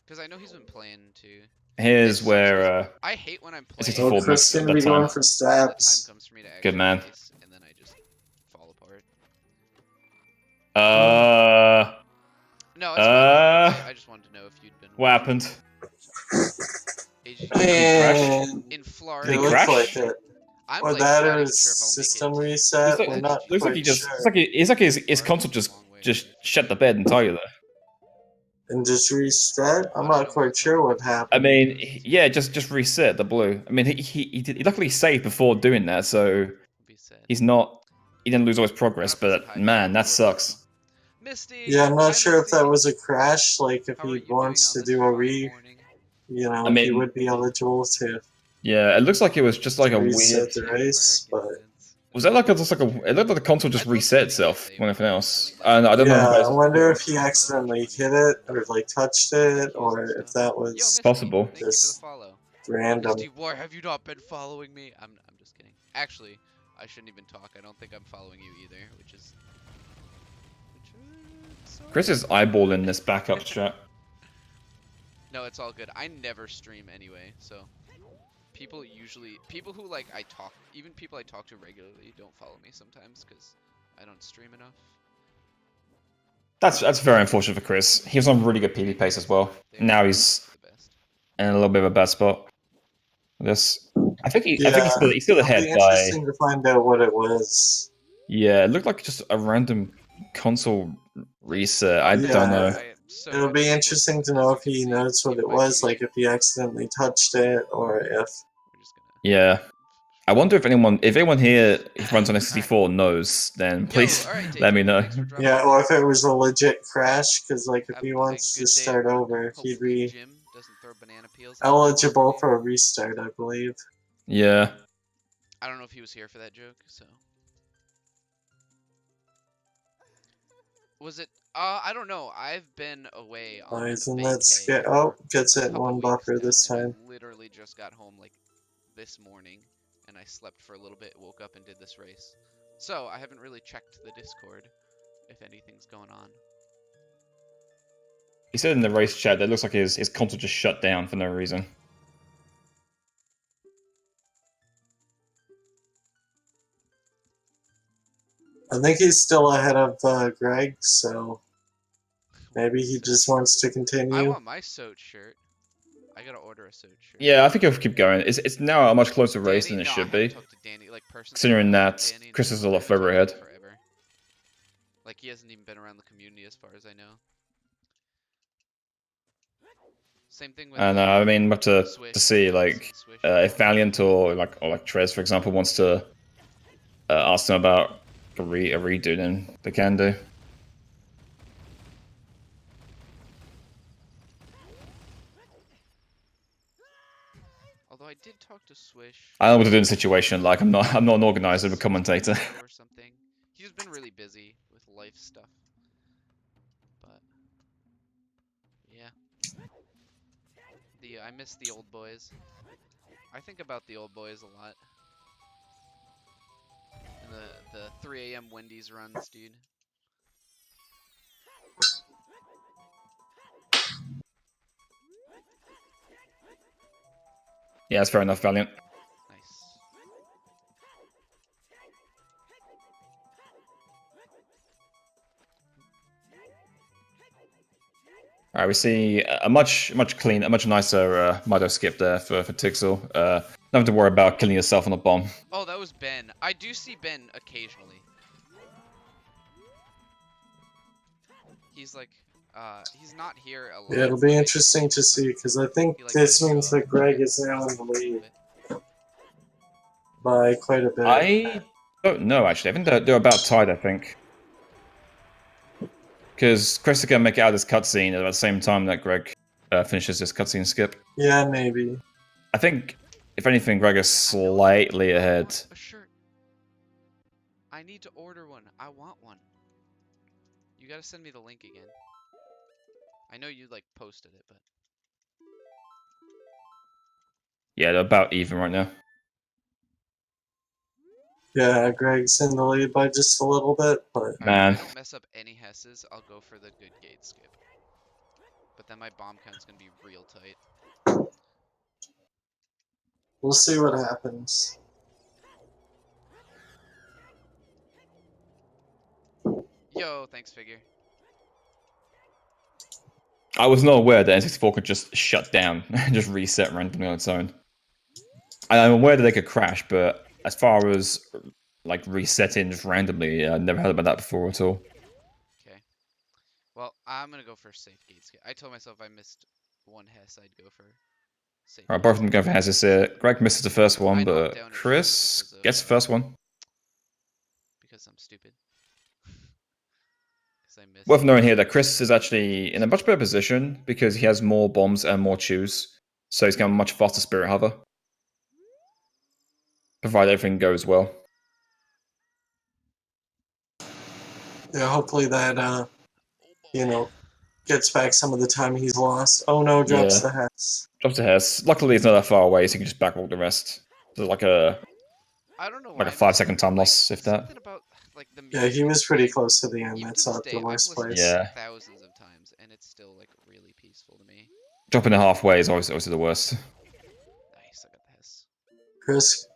Because I know he's been playing too. Here's where I hate when I'm playing. Oh, Chris gonna be going for stabs. Good man. And then I just fall apart. No, it's fine. I just wanted to know if you'd been. What happened? Man, in Florida. Did he crash? like it. Or that or his system reset. We're not looks like he just. sure. It's like his console just shut the bed entirely. And just reset? I'm not quite sure what happened. I mean, yeah, just reset the blue. I mean, he luckily saved before doing that, so he didn't lose all his progress. But man, that sucks. Misty. Yeah, I'm not Hi, sure if that Misty. was a crash. Like, if How are he you wants doing to on do this a fine morning? he mean- would be eligible to Yeah, it looks like it was just like a weird. reset the race, but Was that like a, just like a? It looked like the console just reset itself more than anything else. And I don't know. yeah, If I that's wonder if he accidentally hit it or like touched it, or if that Yo, was Misty, possible. Thank you for the just follow. random. Misty, why have you not been following me? I'm just kidding. Actually, I shouldn't even talk. I don't think I'm following you either, which is so Chris is eyeballing this backup strat. No, it's all good. I never stream anyway, so people who like even people I talk to regularly don't follow me sometimes because I don't stream enough. That's very unfortunate for Chris. He was on really good PB pace as well. Now he's The best. in a little bit of a bad spot. This, I think Yeah, he's still it'll ahead be by. interesting to find out what it was. Yeah, it looked like just a random console reset. I Yeah. don't know. I am so It'll good be at interesting to Swift, know as if you he can see, knows what even it my was, PB. like if he accidentally touched it, or if. We're just gonna. Yeah, I wonder if anyone here who runs on N64 knows. Then please Yo, all right, let me Dakin, know. thanks for dropping Yeah, by. or if it was a legit crash, because like if Have he a wants good to day at start work. over, he'd Hopefully be Jim doesn't throw banana peels at the eligible game. for a restart, I believe. Yeah, I don't know if he was here for that joke, so. Was it? I don't know. I've been away on Isn't vacay that scary? for Oh, gets a it couple one weeks buffer now, this and time. I literally just got home like this morning, and I slept for a little bit, woke up, and did this race. So I haven't really checked the Discord if anything's going on. he said in the race chat that it looks like his console just shut down for no reason. I think he's still ahead of Greg, so maybe he So- just wants to I continue. want my Soch shirt. I gotta order a Soch shirt. Yeah, I think he'll keep going. It's now a much closer race Danny, than it no, I should haven't be. talked to Danny, like personally. Considering I haven't that talked to Danny in Chris is a I lot haven't talked further to him ahead. Forever. Like he hasn't even been around the community as far as I know. Same thing with. And I mean, we have to Swish, see like Swish. if Valiant or like Trez, for example, wants to ask them about a redo, then they can do. Although I did talk to Swish. I don't know what to do in a situation like I'm not an organizer, I'm a commentator. Or something. He's been really busy with life stuff. But yeah. I miss the old boys. I think about the old boys a lot. And the 3 a.m. Wendy's runs, dude. Yeah, that's fair enough, Valiant. Nice. Alright, we see a much nicer Mido skip there for Tixl. Nothing to worry about killing yourself on a bomb. Oh, that was Ben. I do see Ben occasionally. He's like, he's not here a lot. Yeah, it'll be interesting to see, because I think He, like, this does show means up that Greg and is now in the a little lead bit. by quite a bit. I don't know, actually. I think they're about tied, I think. Because Chris is going to make it out of this cutscene at the same time that Greg finishes this cutscene skip. Yeah, maybe. I think, if anything, Greg is slightly ahead. I want a shirt. I need to order one. I want one. You gotta send me the link again. I know you like posted it, but Yeah, they're about even right now. Yeah, Greg's in the lead by just a little bit, but Man. if I don't mess up any Hesses, I'll go for the good gate skip. But then my bomb count's gonna be real tight. we'll see what happens. Yo, thanks, figure. I was not aware that N64 could just shut down and just reset randomly on its own. I'm aware that they could crash, but as far as like resetting just randomly, I've never heard about that before at all. Okay. Well, I'm gonna go for safe gate skip. I told myself I missed one Hess, I'd go for safe. Alright, both of them go for Hazard's here. Greg misses the first I one, knocked but down a Chris shield because of, gets the first one. Because I'm stupid. Worth knowing here that Chris is actually in a much better position because he has more bombs and more chews, so he's got a much faster Spirit Hover. Provided everything goes well. Yeah, hopefully that, you know, gets back some of the time he's lost. Oh no, drops the Hess. Drops the Hess. Luckily, it's not that far away, so you can just backwalk the rest. So like a I don't know like a why, 5-second time loss, if that. something about like the Yeah, he music was in pretty this game, close to the end. even That's to this not day, the I've worst listened to place. this Yeah. thousands of times, and it's still like really peaceful to me. Dropping it halfway is always the worst. Nice, I got the Hess. Chris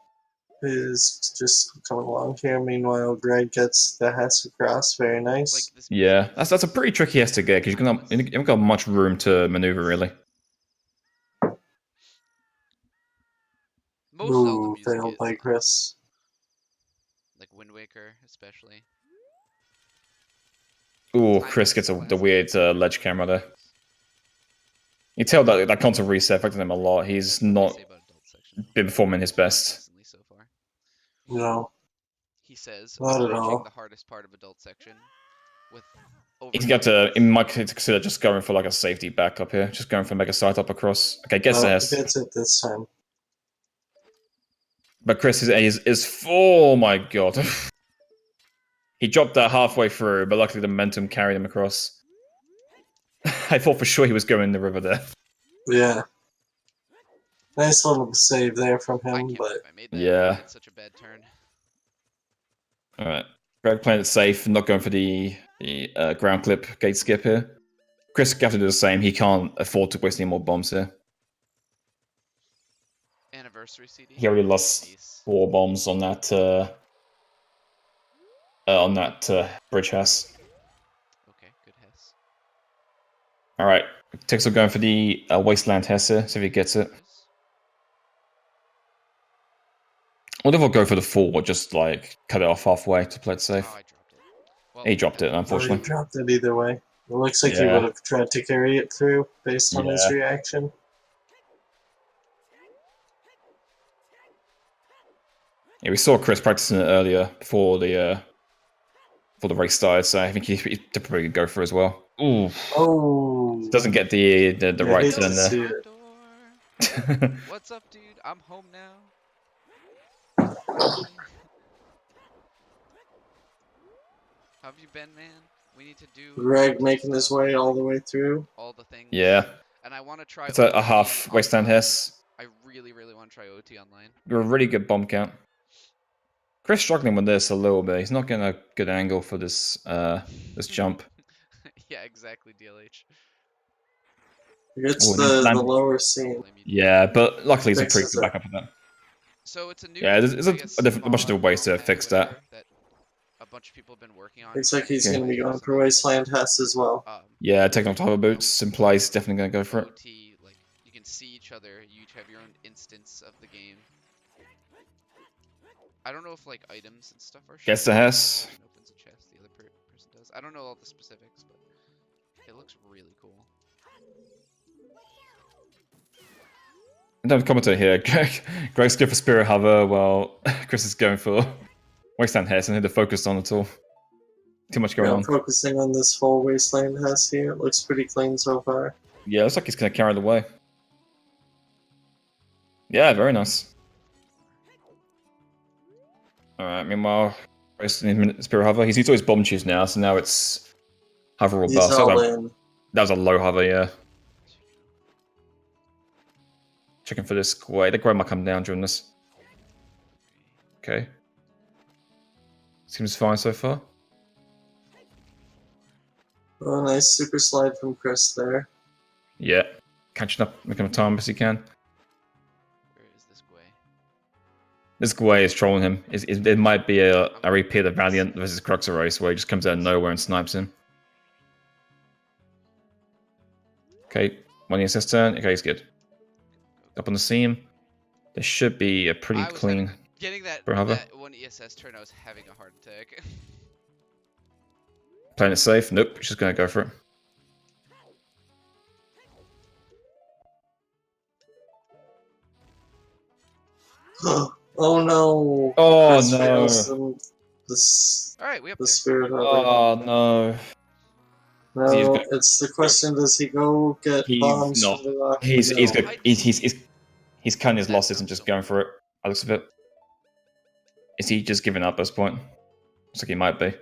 is just coming along here. Meanwhile, Greg gets the Hess across. Very nice. Like this Yeah, that's a pretty tricky Hess to get because you haven't got much room to maneuver really. Most Zelda Ooh, music failed is, by honestly. Chris. Like Wind Waker, especially. Ooh, Time Chris Quest gets the classic. weird ledge camera there. You tell that console reset affected him a lot. He's not Say about adult section, though. been performing his best. Decently so far. No, He says, not at approaching all. the hardest part of adult section with over He's got to, in my case, consider just going for like a safety backup here. Just going for Mega Sight up across. Okay, gets the Hess. Gets it this time. But Chris is oh my god. He dropped that halfway through, but luckily the momentum carried him across. I thought for sure he was going in the river there. Yeah. Nice little save there from I him, can't but believe I made that. Yeah. I made such a bad turn. Alright. Greg playing it safe, not going for the ground clip gate skip here. Chris has to do the same. He can't afford to waste any more bombs here. Anniversary CD. He already lost Nice. 4 bombs on that bridge house. Okay, good Hess. Alright. Tixl going for the Wasteland Hess here, see if he gets it. I wonder if I'll go for the 4 or just like cut it off halfway to play it safe. Oh, I dropped it. Well, He dropped it, he unfortunately. dropped it either way. It looks like he Yeah. would have tried to carry it through based on his Yeah. reaction. Yeah, we saw Chris practicing it earlier before the race started, so I think he'd probably go for it as well. Ooh. Oh. Doesn't get the right hate to turn see there. it. What's up, dude? I'm home now. How have you been, man? We need to do Greg making his stuff, way all the way through. all the things. Yeah. And I want to try It's a OT half Wasteland online. Hess. I really, really want to try OT online. You're a really good bomb count. Chris struggling with this a little bit. He's not getting a good angle for this this jump. Yeah, exactly, DLH. It's Ooh, the land- lower scene. Yeah, but luckily it's a pretty Fixes good it. backup of that. So it's a new. Yeah, there's I a guess, bunch of different ways to mod fix whatever that. a bunch of people have been working on. Looks like he's Okay. going to be going for Wasteland Hess as well. Yeah, taking off hover boots implies definitely going to go for it. OT, like you can see each other. You each have your own instance of the game. I don't know if like items and stuff are. Gets the Hess. One opens a chest, the other person does. I don't know all the specifics, but it looks really cool. And don't comment here. Greg's good for Spirit Hover, while Chris is going for Wasteland Hess, and they're focused on it all. Too much going I'm on. focusing on this whole Wasteland Hess here. It looks pretty clean so far. Yeah, looks like he's going to carry the way. Yeah, very nice. Alright, meanwhile, Spirit Hover. He's used to his bomb choose now, so now it's hover or He's bust. all in. That was a low hover, yeah. Checking for this square. The square might come down during this. Okay. Seems fine so far. Oh, nice super slide from Chris there. Yeah. Catching up, making time as he can. Where is this Gwei? This Gwei is trolling him. It might be a repeat of Valiant versus Cruxer race where he just comes out of nowhere and snipes him. Okay, one assist turn. Okay, he's good. Up on the seam. There should be a pretty clean. Getting that hover. one ESS turn, I was having a heart attack. Playing it safe. Nope, he's just going to go for it. Oh no! Oh Chris no! fails All right, we up the there. Spirit Hover. Oh no! No, it's the question: does he go get bombs not. from the rock? He's No. good. He's cutting his losses and just going for it. By the looks of it. Is he just giving up at this point? Looks like he might be.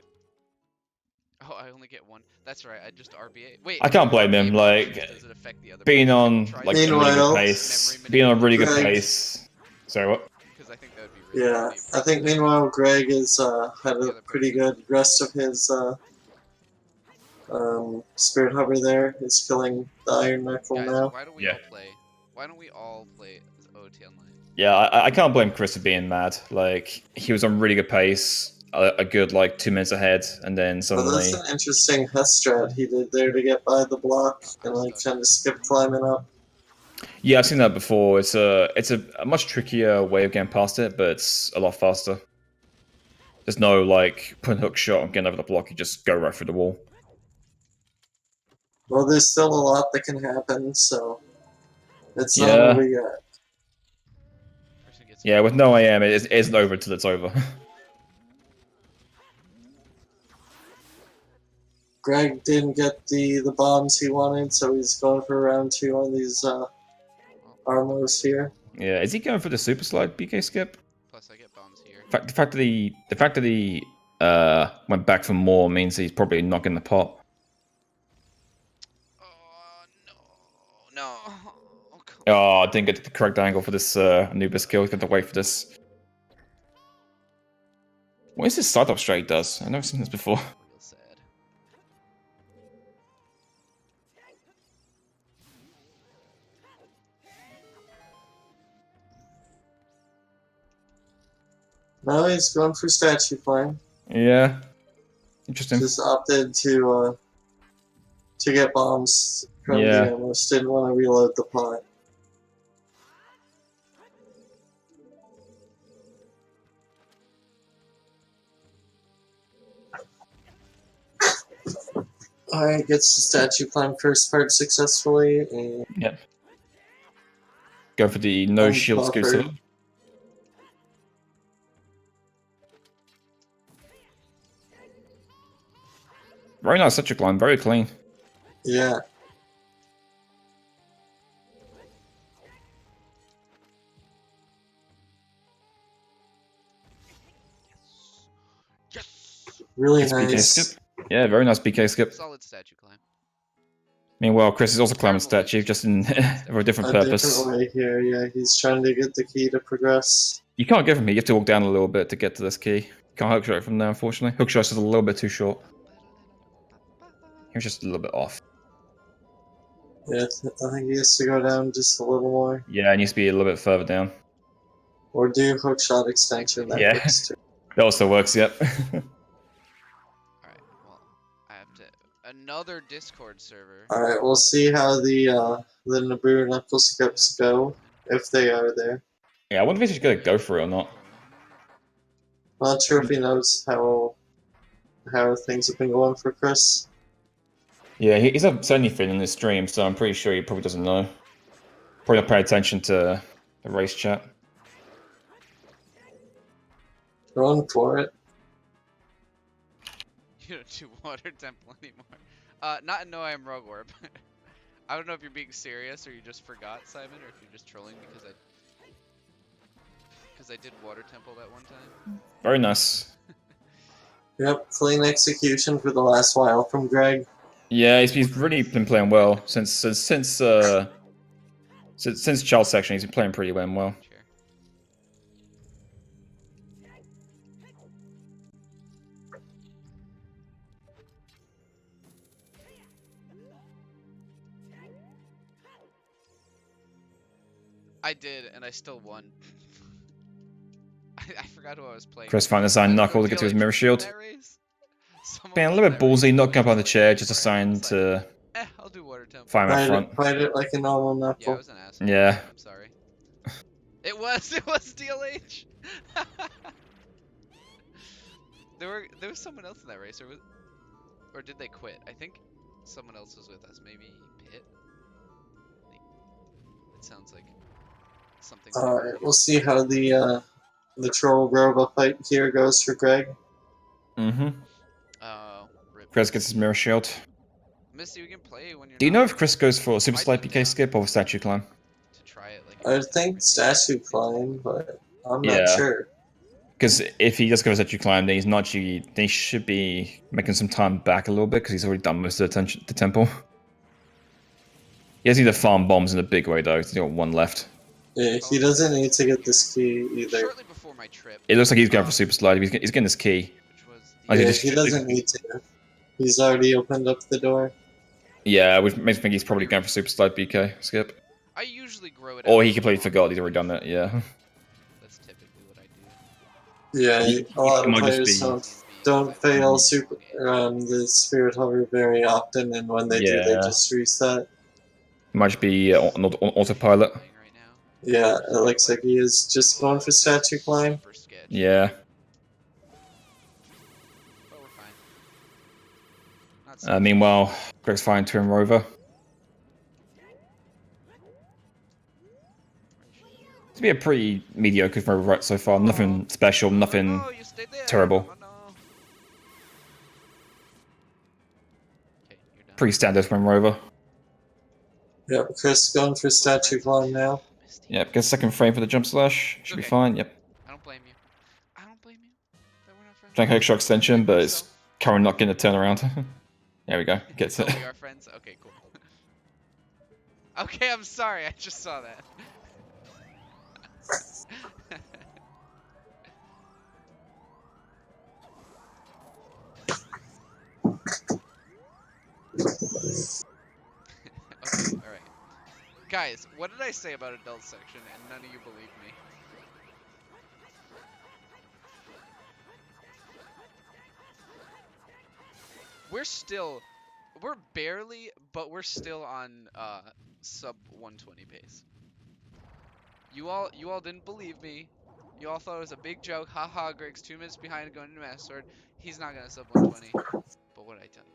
Oh, I only get one. That's right. I just RBA. Wait, I can't blame RBA him. Like does it affect the other being player? on Try like to a really Meanwhile- good pace. memory Being on a really good Greg. pace. Sorry, what? Because I think that would be really Yeah, really I think meanwhile Greg has had a other pretty person. good rest of his spirit hover there. He's killing the Iron Knuckle Guys, now. why don't we Yeah. all play? Why don't we all play as OoT Online? Yeah, I can't blame Chris for being mad. Like he was on really good pace, a good like 2 minutes ahead, and then But suddenly. that's an interesting Hess strat he did there to get by the block and like kind of skip climbing up. Yeah, I've seen that before. It's a much trickier way of getting past it, but it's a lot faster. There's no like putting hook shot and getting over the block. You just go right through the wall. Well, there's still a lot that can happen, so it's not Yeah. what we got. Person gets Yeah, with no IM, it isn't over until it's over. Greg didn't get the bombs he wanted, so he's going for round 2 on these armors here. Yeah, is he going for the super slide BK skip? Plus, I get bombs here. The fact that he went back for more means he's probably not getting the pot. Oh no. Oh, come Oh, I didn't get the correct angle for this Anubis kill. He's got to wait for this. What is this startup straight does? I've never seen this before. Real sad. Now he's going for statue climb. Yeah, interesting. Just opted to get bombs from Yeah. the ambush. Didn't want to reload the pot. Alright, gets the statue climb first part successfully, and Yep. Go for the no shield Unbuffered. exclusive. Very nice statue climb, very clean. yeah. Yes. Really Nice BK nice. skip. Yeah, very nice BK skip. Solid statue climb. Meanwhile, Chris is also climbing Terrible statue, way to just choose in the for a different A purpose. different way here, yeah. He's trying to get the key to progress. You can't give him it. You have to walk down a little bit to get to this key. You can't hookshot it from there, unfortunately. Hookshot is a little bit too short. He was just a little bit off. Yeah, I think he has to go down just a little more. Yeah, it needs to be a little bit further down. Or do hookshot extension, that Yeah. works too. That also works, yep. Alright, well, I have to... Another Discord server. Alright, we'll see how the Naboo knuckle skips go, if they are there. Yeah, I wonder if he's gonna go for it or not. Not sure if he knows how things have been going for Chris. Yeah, he's not saying anything in this stream, so I'm pretty sure he probably doesn't know. Probably not paying attention to the race chat. Going for it. You don't do water temple anymore. Not in No I Am Rogue Orb. I don't know if you're being serious or you just forgot, Simon, or if you're just trolling because I did water temple that one time. Very nice. Yep, clean execution for the last while from Greg. Yeah, he's really been playing well since Charles' section. He's been playing pretty well. Sure. I did, and I still won. I forgot who I was playing. Chris finally assigned Knuckle to get to his mirror shield. Being a little bit ballsy, not up on the chair, just assigned to I'll do water temple. fire him up front. Fight it like a normal Yeah, I knuckle. was an asshole. Yeah. I'm sorry. It was DLH. there was someone else in that race, or did they quit? I think someone else was with us. Maybe Pitt. It sounds like something. Alright, we'll see how the Troll Robo fight here goes for Greg. Mm-hmm. Rip. Chris gets his mirror shield. Misty, we can play when you're Do you not know if around. Chris goes for Super I'd Slide be PK down skip or Statue Climb? to try it. Like, I if it's not think really statue it's climb, but I'm not Yeah. sure. Because if he does go for Statue Climb, then he's not actually. Then he should be making some time back a little bit because he's already done most of the temple. He has need to farm bombs in a big way though. He's got one left. Yeah, he Oh, doesn't yeah, need to get this here. key either. Shortly before my trip, It looks like he's going for Super Slide. He's getting his key. which was I the think Yeah, just- he doesn't need to. He's already opened up the door. Yeah, which makes me think he's probably going for Super Slide BK skip. I usually grow it. Or out he with completely chalk forgot and he's already done finish it. Yeah. That's typically what I do. Yeah, He a lot of might just players be- don't fail super the spirit hover very often, and when they do, they Yeah. just reset. Might just be on autopilot. Playing right now. Yeah, Which is it kinda looks like he is just going for this is statue climb. super sketchy, Yeah. but we're fine. Not so Meanwhile, Greg's firing Twin Rover. It's been a pretty mediocre Rover right so far. Nothing special, nothing Oh, you stayed there. terrible. Oh, no. Okay, you're done. Pretty standard Twin Rover. Yep, Chris going for statue climb now. Misty. Yep, get second frame for the jump slash. Should be Okay. fine. Yep. I don't blame you. I don't blame you. That we're not friends. Trying hook shot extension, Blame but it's yourself. currently not getting a turnaround. There we go. Gets Oh, it. we are friends? Okay, cool. Okay, I'm sorry. I just saw that. Okay, alright. Guys, what did I say about adult section and none of you believe me? We're barely, but we're still on sub 120 pace. You all didn't believe me. You all thought it was a big joke. Haha, Greg's 2 minutes behind going into Master Sword. He's not gonna sub 120. But what did I tell you?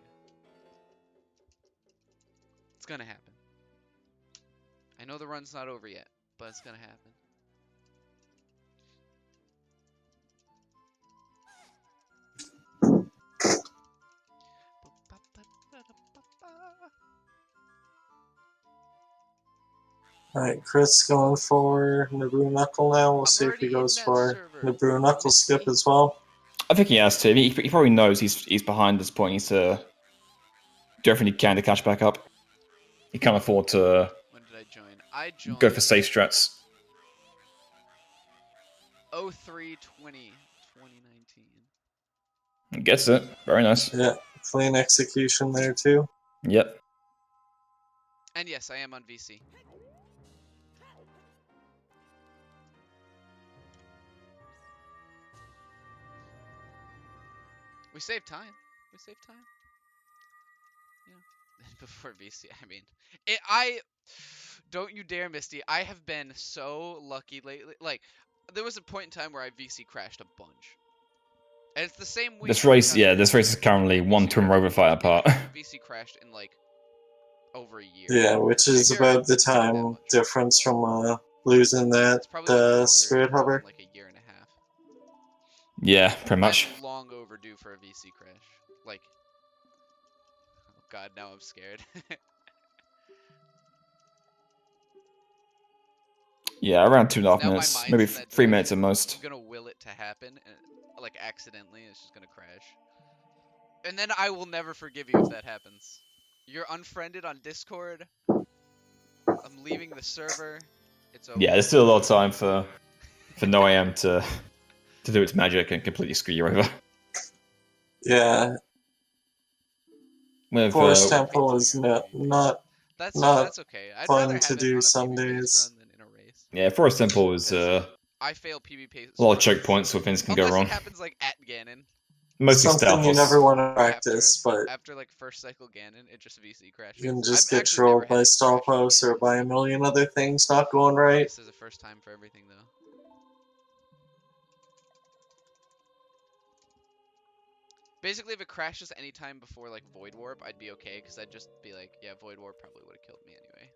It's gonna happen. I know the run's not over yet, but it's gonna happen. Alright, Chris going for Naboo Knuckle now. We'll I'm see if already he goes in that for server. Naboo Knuckle skip Misty. as well. I think he has to. He probably knows he's behind this point. He needs to do everything he can to catch back up. He can't afford to When did I join? I joined go for safe strats. 03/20 2019. He gets it. Very nice. Yeah, clean execution there too. Yep. And yes, I am on VC. We saved time. We saved time. You know, before VC. I mean, don't you dare, Misty. I have been so lucky lately. Like, there was a point in time where I VC crashed a bunch. And it's the same week. This race, every time yeah, this race is currently one Twin Rover fight apart. VC crashed in like over a year. Yeah, which is Figure about the it's not that time much. difference from losing that It's probably like longer, spirit hover. like a year and a half. Yeah, pretty much. I'm long overdue for a VC crash. Like, oh god, now I'm scared. Yeah, around 2.5 Now my minutes, mind's maybe in that 3 minutes at I'm most. gonna will it to happen, and like accidentally, it's just gonna crash. And then I will never forgive you if that happens. You're unfriended on Discord. I'm leaving the server. It's over. Yeah, there's still a lot of time for No IM to do its magic and completely screw you over. Yeah, With, Forest Temple is not That's not okay. I'd fun rather have to it do on a some PvP days. run than in a race. yeah, Forest Temple is a I fail PvP. lot of choke points where things can go Unless wrong. it happens like at Ganon. Mostly something you Stalfos. never want to practice, but After like first cycle Ganon, it just VC crashes. you can just I've get actually never trolled had by it crash on Stalfos or Ganon. by a million other things not going right. This is the first time for everything though. Basically, if it crashes anytime before like Void Warp, I'd be okay, because I'd just be like, yeah, Void Warp probably would have killed me anyway.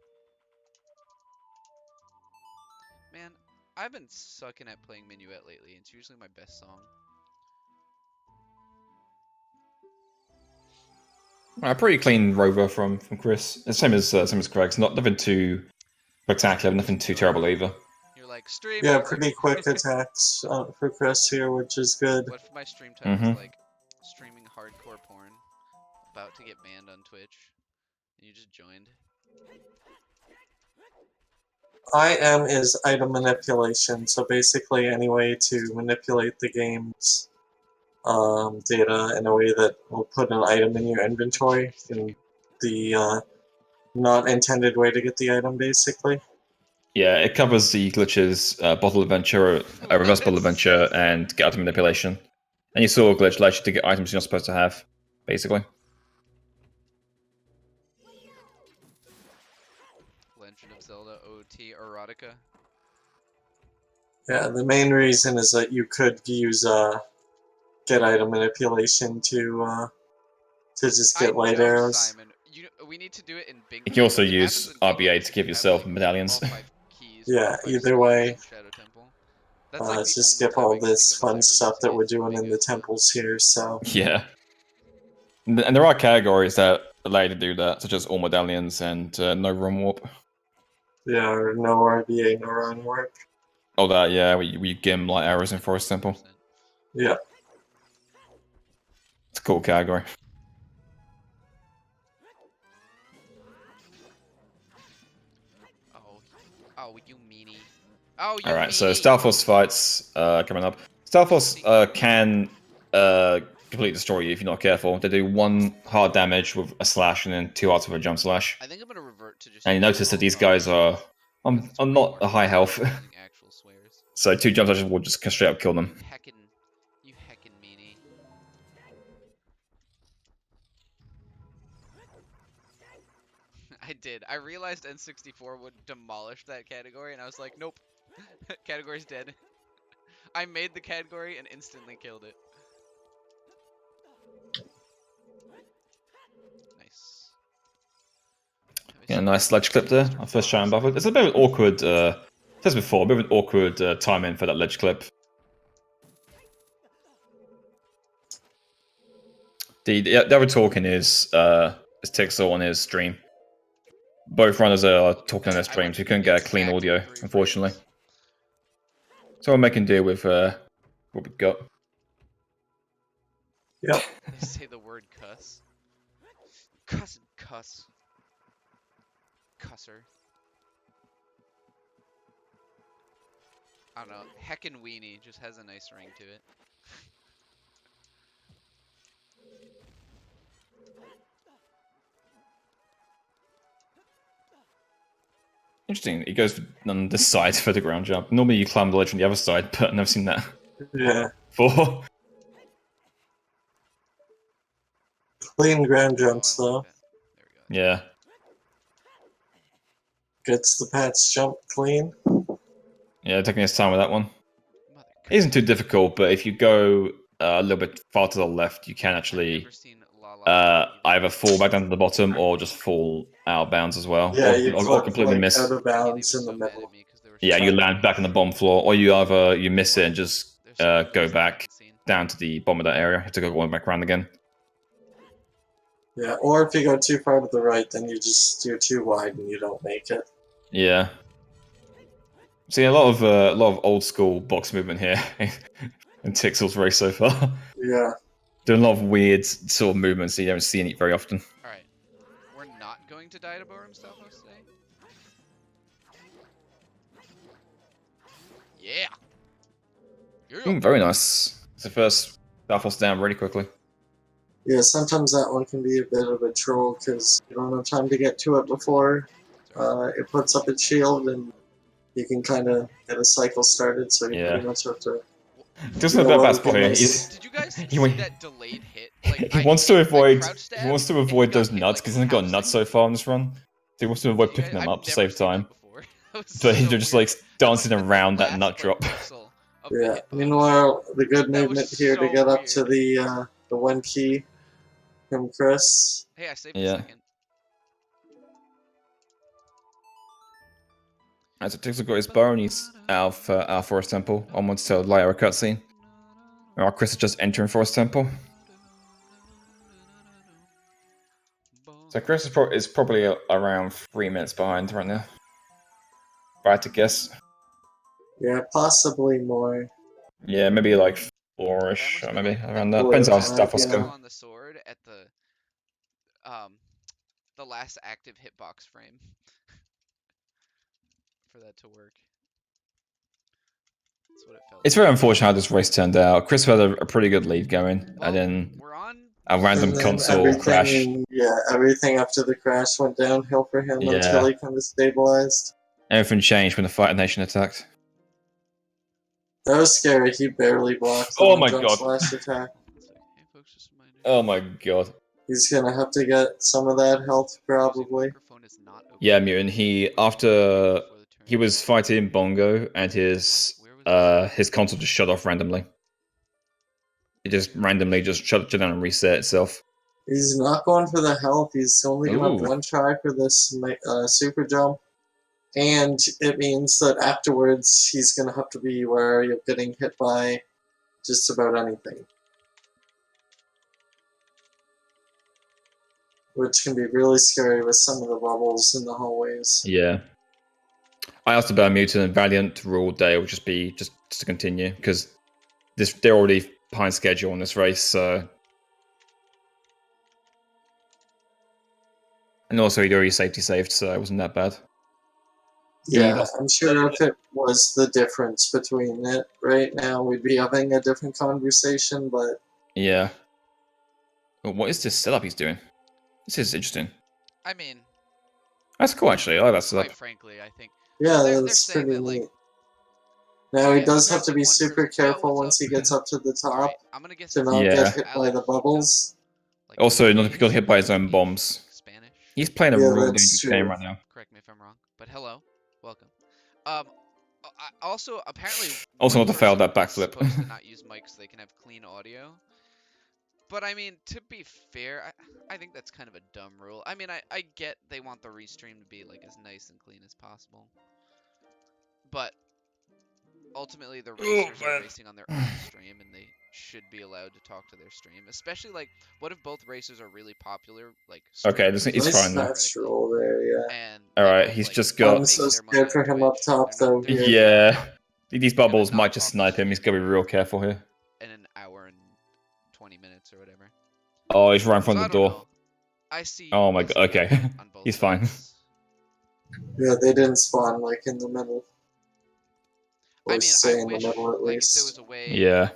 Man, I've been sucking at playing Minuet lately. It's usually my best song. Pretty clean rover from Chris. The same as Craig's. Nothing too spectacular, nothing too terrible either. You're like stream. Yeah, It's like, pretty quick attacks for Chris here, which is good. what if my stream title is like streaming hardcore porn, about to get banned on Twitch, and you just joined? IM is item manipulation, so basically any way to manipulate the game's data in a way that will put an item in your inventory in the not intended way to get the item, basically. Yeah, it covers the glitches, bottle adventure, reverse bottle adventure, and get item manipulation. And you saw a glitch allows you to get items you're not supposed to have, basically. Legend of Zelda OT Erotica. Yeah, the main reason is that you could use get item manipulation to just get light arrows. Simon. We need to do it in big. You can also use RBA to give yourself medallions. Yeah, either way. That's like just skip all this fun stuff that we're doing in the temples here, so... Yeah. And there are categories that allow you to do that, such as all medallions and no run warp. Yeah, or no RBA, no run warp. Oh, that, yeah, we gim light arrows in Forest Temple. Yeah. It's a cool category. Oh, you meanie. Oh, you Alright, meanie. so Stalfos fights coming up. Stalfos can completely destroy you if you're not careful. They do 1 hard damage with a slash and then 2 hearts with a jump slash. I think I'm gonna revert to just. And you notice that these guys are not a high health. So 2 jump slashes will just straight up kill them. You heckin' meanie. I did. I realized N64 would demolish that category, and I was like, nope. Category's dead. I made the category and instantly killed it. Nice. Yeah, nice ledge clip there. Our first try and buffer. It's a bit of an awkward, as before, a bit of an awkward timing for that ledge clip. The other talking is Tixl on his stream. Both runners are talking on their streams. We couldn't get a clean audio, unfortunately. So we're making do with what we've got. Yep. They say the word cuss. Cuss and cuss. Cusser. I don't know. Heckin' weenie just has a nice ring to it. Interesting. He goes on this side for the ground jump. Normally you climb the ledge on the other side, but I've never seen that. Yeah. Before. Clean ground jumps, though. Yeah. Gets the patch jump clean. Yeah, taking his time with that one. It isn't too difficult, but if you go a little bit far to the left, you can actually either fall back down to the bottom or just fall out of bounds as well. Yeah, or completely miss. Out of bounds in the middle. Yeah, you land back on the bomb floor, or you either you miss it and just go back down to the bottom of that area. You have to go back around again. Yeah, or if you go too far to the right, then you're too wide and you don't make it. Yeah. See a lot of old school box movement here in Tixl's race so far. Yeah. Doing a lot of weird sort of movements that you don't see it very often. Alright. We're not going to Didaborum Stalfos today? Yeah! Very nice. It's the first Stalfos down really quickly. Yeah, sometimes that one can be a bit of a troll because you don't have time to get to it before it puts up its shield, and you can kind of get a cycle started, so you pretty much have to... Just a bit bad spot here. Did you guys see that delayed hit? Like, he wants to avoid those nuts because he's got nuts so far on this run. So he wants to avoid picking them up to save time. But he's just like dancing around that nut drop. Yeah. Meanwhile, the good movement here to get up to the 1 key from Chris. Hey, I saved a second. As Tixl got his bow and he's out for our Forest Temple, onwards to Lyra cutscene. Meanwhile, Chris is just entering Forest Temple. So Chris is probably around 3 minutes behind right now. If I had to guess. Yeah, possibly more. Yeah, maybe like 4-ish, or maybe around that. Depends how stuff was going. On the sword at the last active hitbox frame for that to work. That's what it felt. It's very unfortunate how this race turned out. Chris had a pretty good lead going, Well, and then we're on a random console crash. Yeah, everything after the crash went downhill for him until he kind of stabilized. Everything changed when the Fighter Nation attacked. That was scary. He barely blocked Oh the my jump god. slash attack. Hey, folks, just a reminder. Oh my god. He's gonna have to get some of that health probably. Yeah, Mutant. He was fighting Bongo, and his console just shut off randomly. It just randomly just shut down and reset itself. He's not going for the health. He's only gonna have one try for this super jump, and it means that afterwards he's gonna have to be wary of getting hit by just about anything, which can be really scary with some of the bubbles in the hallways. Yeah. I asked about Mutant and Valiant ruled they will just be just to continue because they're already behind schedule on this race, so. And also he'd already safety saved, so it wasn't that bad. Yeah, I'm sure if it was the difference between it right now, we'd be having a different conversation, but... Yeah. Well, what is this setup he's doing? This is interesting. I mean... That's cool, actually. I like that setup. Quite frankly, I think... Yeah, that's pretty neat. Now, he does have to be super careful once he gets up to the top to not get hit by the bubbles. Also, not to get hit by his own bombs. He's playing a real dangerous game right now. Correct me if I'm wrong, but hello, welcome. Also, apparently, also not to fail that backflip. Supposed to not use mics so they can have clean audio. But I mean, to be fair, I think that's kind of a dumb rule. I mean, I get they want the restream to be like as nice and clean as possible, but ultimately the racers are racing on their own stream and they should be allowed to talk to their stream, especially like what if both racers are really popular, like okay, he's fine now. There, yeah. And alright, he's just got I'm so scared for him up top though here. Yeah, these bubbles might just snipe him. He's gotta be real careful here. In an hour and 20 minutes or whatever. Oh, he's right in front of the door. I see. Oh my god, okay. He's fine. Yeah, they didn't spawn like in the middle. Or I mean, stay I in wish the middle at like least. if there was a way. Yeah.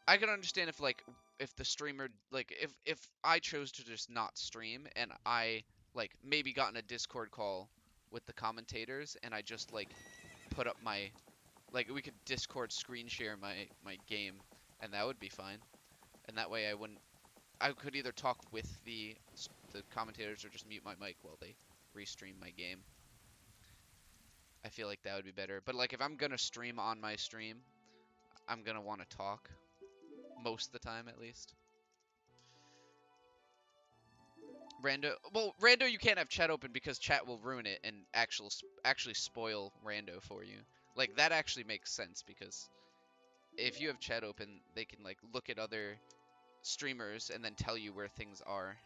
I could understand if like if the streamer like if I chose to just not stream and I like maybe got in a Discord call with the commentators and I just like put up my like we could Discord screen share my game and that would be fine. And that way I could either talk with the commentators or just mute my mic while they restream my game. I feel like that would be better. But like if I'm gonna stream on my stream, I'm gonna want to talk most of the time at least. Rando you can't have chat open because chat will ruin it and actually spoil Rando for you. Like that actually makes sense because if you have chat open, they can like look at other streamers and then tell you where things are.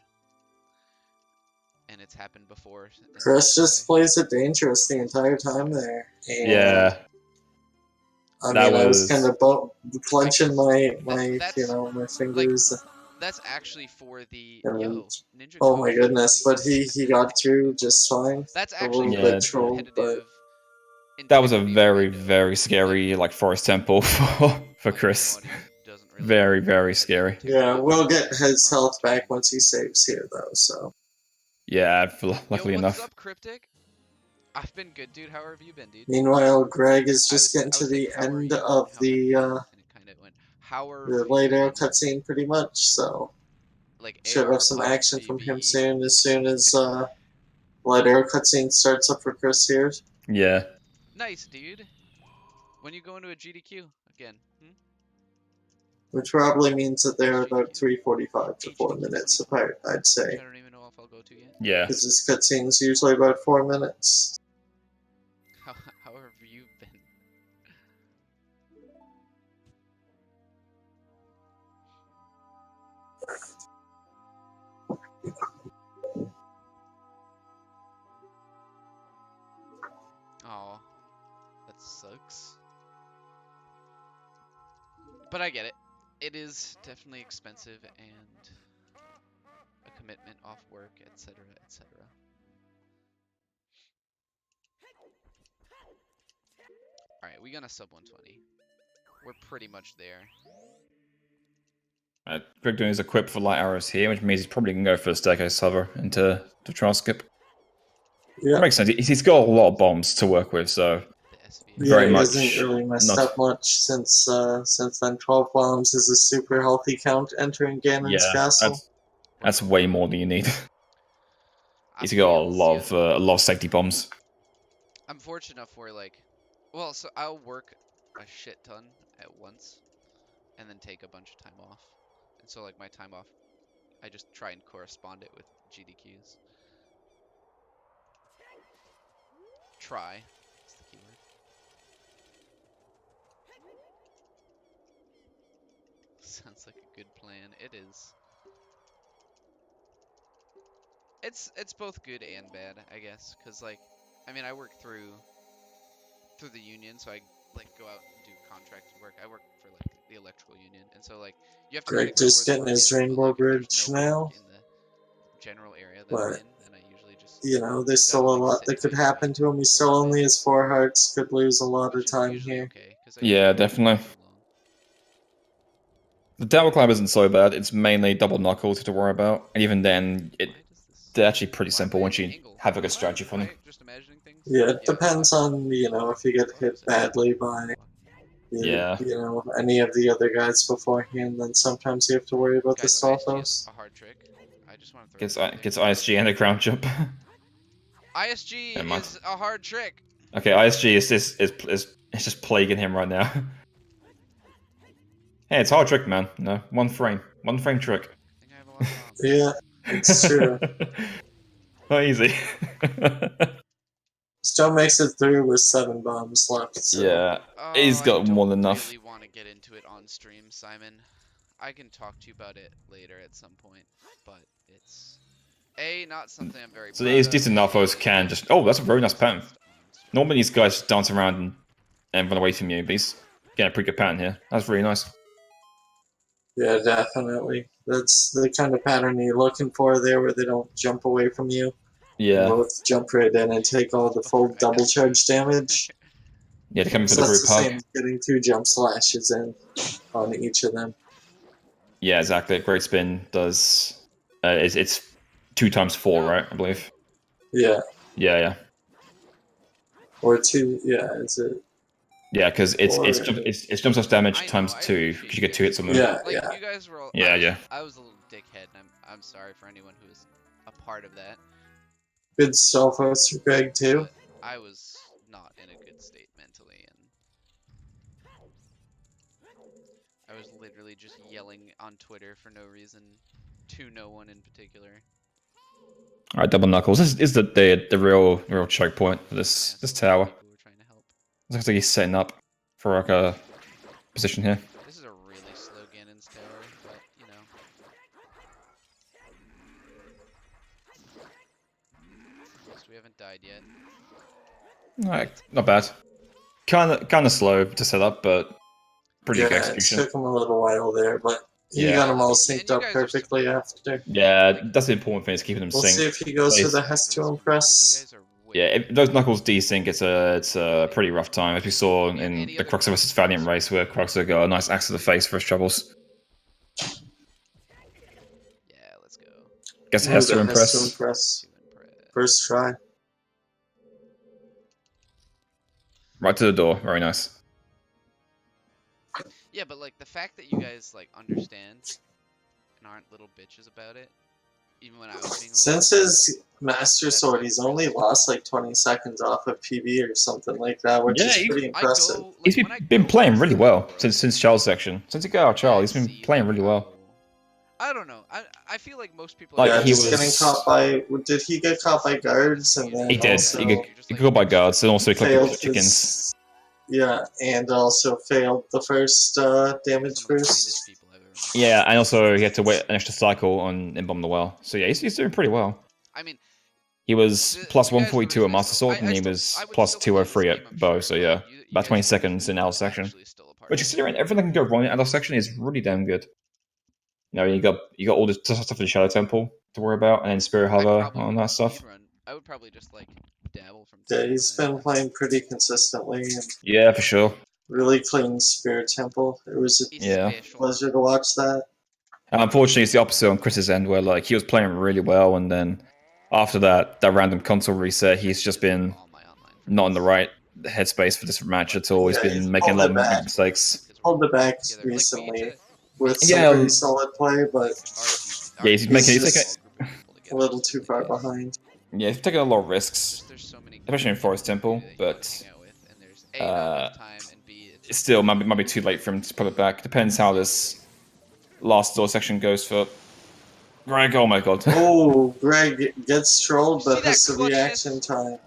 And it's happened before. Chris just plays it dangerous the entire time there. And yeah. I mean, I was kind of clenching my my fingers. Like, that's actually for the Ninja. Oh my goodness! But he got through just fine. That's actually a little bit trolled, but that was a very scary like forest temple for Chris. Very scary. Yeah, we'll get his health back once he saves here though. So. Yeah, luckily enough. What's up, Cryptic? I've been good, dude. How have you been, dude? Meanwhile, Greg is just getting to the end of the light arrow cutscene pretty much, so like should have some action from him soon as light arrow cutscene starts up for Chris here. Yeah. Nice, dude. When you go into a GDQ again? Which probably means that they're about 3:45 to 4 minutes apart, I'd say. I don't even know if I'll go to yet. Yeah. Because this cutscene's usually about 4 minutes. How have you been? sucks. But I get it. It is definitely expensive and a commitment off work, etc., etc. Alright, we gonna sub 120. We're pretty much there. Greg doing his equip for light arrows here, which means he's probably going to go for the staircase hover into the trial skip. Yeah. That makes sense. He's got a lot of bombs to work with, so very he much hasn't really messed not... up much since then. 12 bombs is a super healthy count entering Ganon's castle. That's way more than you need. He's I'm got a lot of safety bombs. I'm fortunate enough where well, so I'll work a shit ton at once, and then take a bunch of time off. And so my time off, I just try and correspond it with GDQs. Try. That's the keyword. Sounds like a good plan. It is. It's both good and bad, I guess, because I mean, I work through the union, so I go out and do contracted work. I work for the electrical union, and so you have to Greg just getting his rainbow bridge now. In the general area that But I'm in, then I usually just there's still a lot that could happen to him. He still only has 4 hearts. Could lose a lot of time here. Okay, yeah, definitely. The Devil Climb isn't so bad. It's mainly double knuckles to worry about, and even then, they're actually pretty simple once you have a good strategy for them. Yeah, it depends on if you get hit badly by any of the other guys beforehand, then sometimes you have to worry about the Stalfos. A hard trick. I just want to Gets ISG and a ground jump. ISG is a hard trick. Okay, ISG is just plaguing him right now. Hey, it's a hard trick, man. No, one frame trick. Yeah, it's true. Not easy. Still makes it through with 7 bombs left. So. Yeah, he's got more than enough. I really want to get into it on stream, Simon. I can talk to you about it later at some point, but it's not something I'm very. So these decent Nalfos can just. Oh, that's a very nice pattern. Normally these guys just dance around and run away from you, but he's getting a pretty good pattern here. That's really nice. Yeah, definitely. That's the kind of pattern you're looking for there, where they don't jump away from you. Yeah. Both jump right in and take all the full double charge damage. Yeah, they're coming for So the group hug. That's the same as getting 2 jump slashes in on each of them. Yeah, exactly. Great Spin does. It's 2 times 4, right? I believe. Yeah. Yeah. Or 2. Yeah, is it? Yeah, because it's jump slash damage times 2 because you get 2 hits on them. Yeah, you guys were all, yeah. I was a little dickhead, and I'm sorry for anyone who was a part of that. Good Stalfos for Greg too. But I was not in a good state mentally, and I was literally just yelling on Twitter for no reason to no one in particular. All right, double knuckles. This is the real choke point for this tower. Looks like he's setting up for a position here. This is a really slow Ganon's tower, but we haven't died yet. Alright, not bad. Kinda slow to set up, but pretty good execution. It took him a little while there, but he got them all synced up perfectly after. Yeah, that's the important thing, is keeping them synced. We'll see if he goes for the Hess to impress. Yeah, if those knuckles desync, it's a pretty rough time, as we saw in the Cruxer vs Valiant race, where Cruxer got a nice axe to the face for his troubles. Yeah, let's go. Gets Hess to impress. First try. Right to the door, very nice. Yeah, but the fact that you guys understand and aren't little bitches about it, even when I was being Since his Master Sword, he's only lost 20 seconds off of PB or something like that, which is pretty impressive. He's been playing really well since Charles' section. Since he got out of Charles, he's been playing really well. I don't know. I feel like most people. He was getting caught by. Did he get caught by guards? And then he did. He got caught by guards, and also he collected chickens. Yeah, and also failed the first damage boost. Yeah, and also he had to wait an extra cycle on Bomb the Well. So yeah, he's doing pretty well. I mean, He was plus You guys were 142 at losing, Master so Sword, and he I was would plus still play this 203 game, I'm at Bow, sure, so but yeah, you about guys 20 were seconds in losing, our so section. actually still a part But of it. considering everything can go wrong in our section is really damn good. You know, you got all this stuff in the Shadow Temple to worry about, and then Spirit Hover on that stuff. I would probably just like dabble from Yeah, time to he's time. been playing pretty consistently and Yeah, for sure. really clean Spirit Temple. It was a Yeah. pleasure to watch that. And unfortunately, it's the opposite on Chris's end, where like he was playing really well, and then after that random console reset, he's just been not in the right headspace for this match at all. He's Yeah, been he's making a pulled lot it of back. mistakes. Pulled it back Together. Like, we need recently to with some Yeah, pretty solid play, but Yeah, he's taking a little too far behind. yeah, he's taking a lot of risks, There's so many especially in Forest Temple, that you but hang out with, and there's A, not enough time, and B, it's it still might be too late for him to put it back. Depends how this last door section goes for Greg. Oh my god. Oh, Greg gets trolled, See but that has the clutchness? reaction time.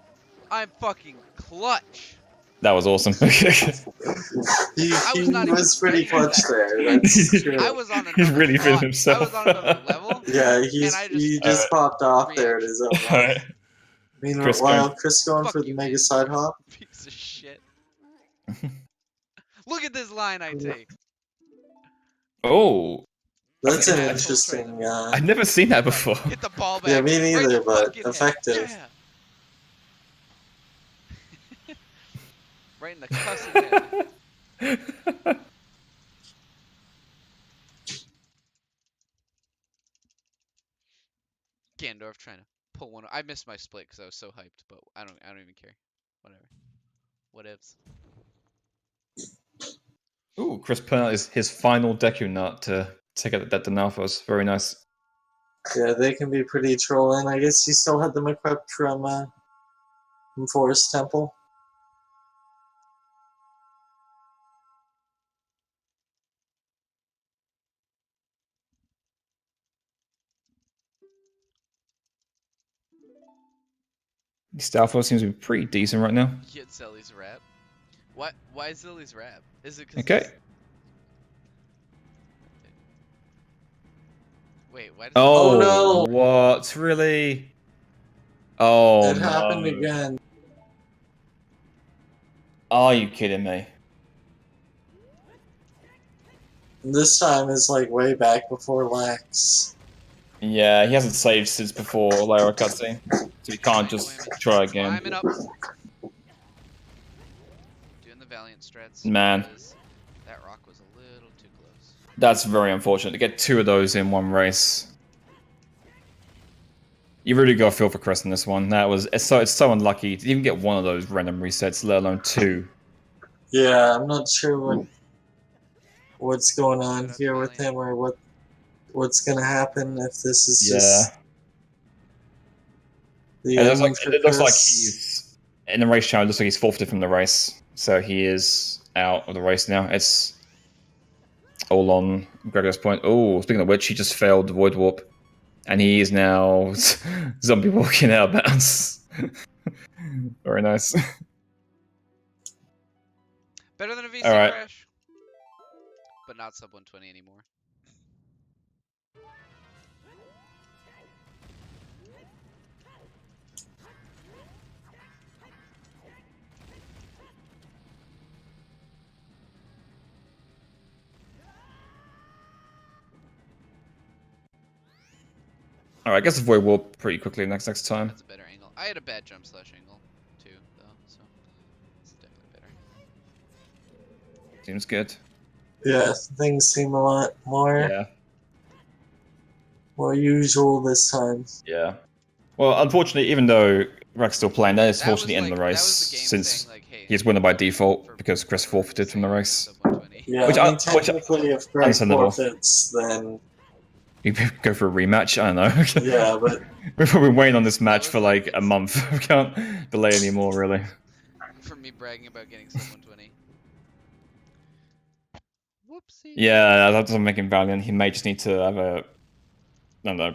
I'm fucking clutch. That was awesome. He was not even was pretty ready for clutch that. there. That's true. I was on He's another really feeling thought. himself. I was on another level. Yeah, And I he just just popped off there at his own level. Alright. Meanwhile, Chris going Fuck for the you, mega dude. side hop. Piece of shit. Look at this line I take. Oh, That's an Asshole interesting. I've never seen that before. Get the ball back. Yeah, me Right in neither, the but fucking head. effective. Yeah. Right in the cussing head. Gandorf trying to pull one. I missed my split because I was so hyped, but I don't even care. Whatever. What ifs. Ooh, Chris putting out his final Deku Nut to take out that Denalphos. Very nice. Yeah, they can be pretty trolling. I guess he still had them equipped from Forest Temple. Stalfos seems to be pretty decent right now. Get Zelly's rap. What? Why is Zelly's rap? Is it because Okay. Wait, why does Oh, no. What? Really? Oh, It happened no. again. Are you kidding me? And this time is like way back before Lax. Yeah, he hasn't saved since before Lyra cutscene, so he can't just try again. Climbing up. Doing the Valiant strats. Man. because That rock was a little too close. That's very unfortunate to get 2 of those in one race. You really got to feel for Chris in this one. It's so unlucky to even get 1 of those random resets, let alone 2. Yeah, I'm not sure what's going on here with him or what's gonna happen if this is just the It ending for looks like Chris. he's in the race challenge. Looks like he's forfeited from the race, so he is out of the race now. It's all on Gregor's point. Oh, speaking of which, he just failed the Void Warp, and he is now zombie walking out of bounds. Very nice. Better than a VC Alright. crash. But not sub 120 anymore. Alright, I guess the Void Warp pretty quickly next time. That's a better angle. I had a bad jump slash angle too, though, so it's definitely better. Seems good. Yeah, things seem a lot more usual this time. Yeah. Well, unfortunately, even though Greg's still playing, that is That fortunately was the end of the like- race, that was the game since saying, like, hey, he's winner by for- default for- because Chris for forfeited from the saying race. sub 120. Yeah, Which I mean, I- which- technically, if Greg understandable. forfeits, then You go for a rematch? I don't know. yeah, but We've been waiting on this That match was for like- like a month. We can't delay anymore, really. For me bragging about getting sub 120. Whoopsie. Yeah, that doesn't make him valiant. He may just need to have I don't know,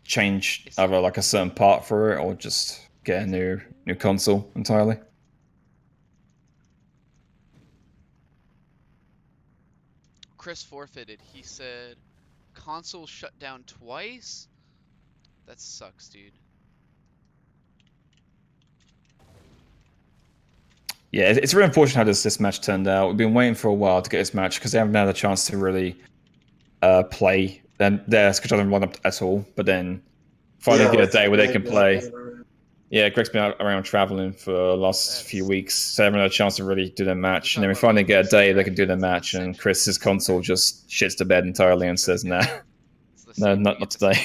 change either like a certain part for it or just get a new console entirely. Chris forfeited. He said, console shut down twice? That sucks, dude. Yeah, it's really unfortunate how this match turned out. We've been waiting for a while to get this match because they haven't had a chance to really play their schedule doesn't line up at all. But then finally get a day where they can play. Yeah, Greg's been around traveling for the last few weeks, so they haven't had a chance to really do their match. And then we finally get a day they can do their match, and Chris's console just shits to bed entirely and says, "Nah, no, not today."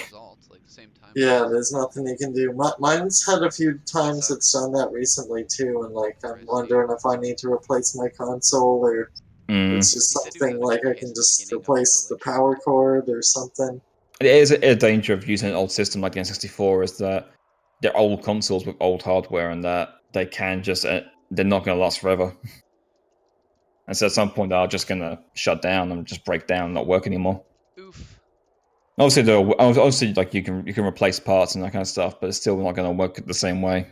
Yeah, there's nothing you can do. Mine's had a few times it's done that recently too, and like I'm wondering if I need to replace my console or it's just something like I can just replace the power cord or something. It is a danger of using an old system like the N64 is that they're old consoles with old hardware, and that they can just they're not going to last forever. And so at some point they're just going to shut down and just break down and not work anymore. Oof. Obviously, like you can replace parts and that kind of stuff, but it's still not going to work the same way.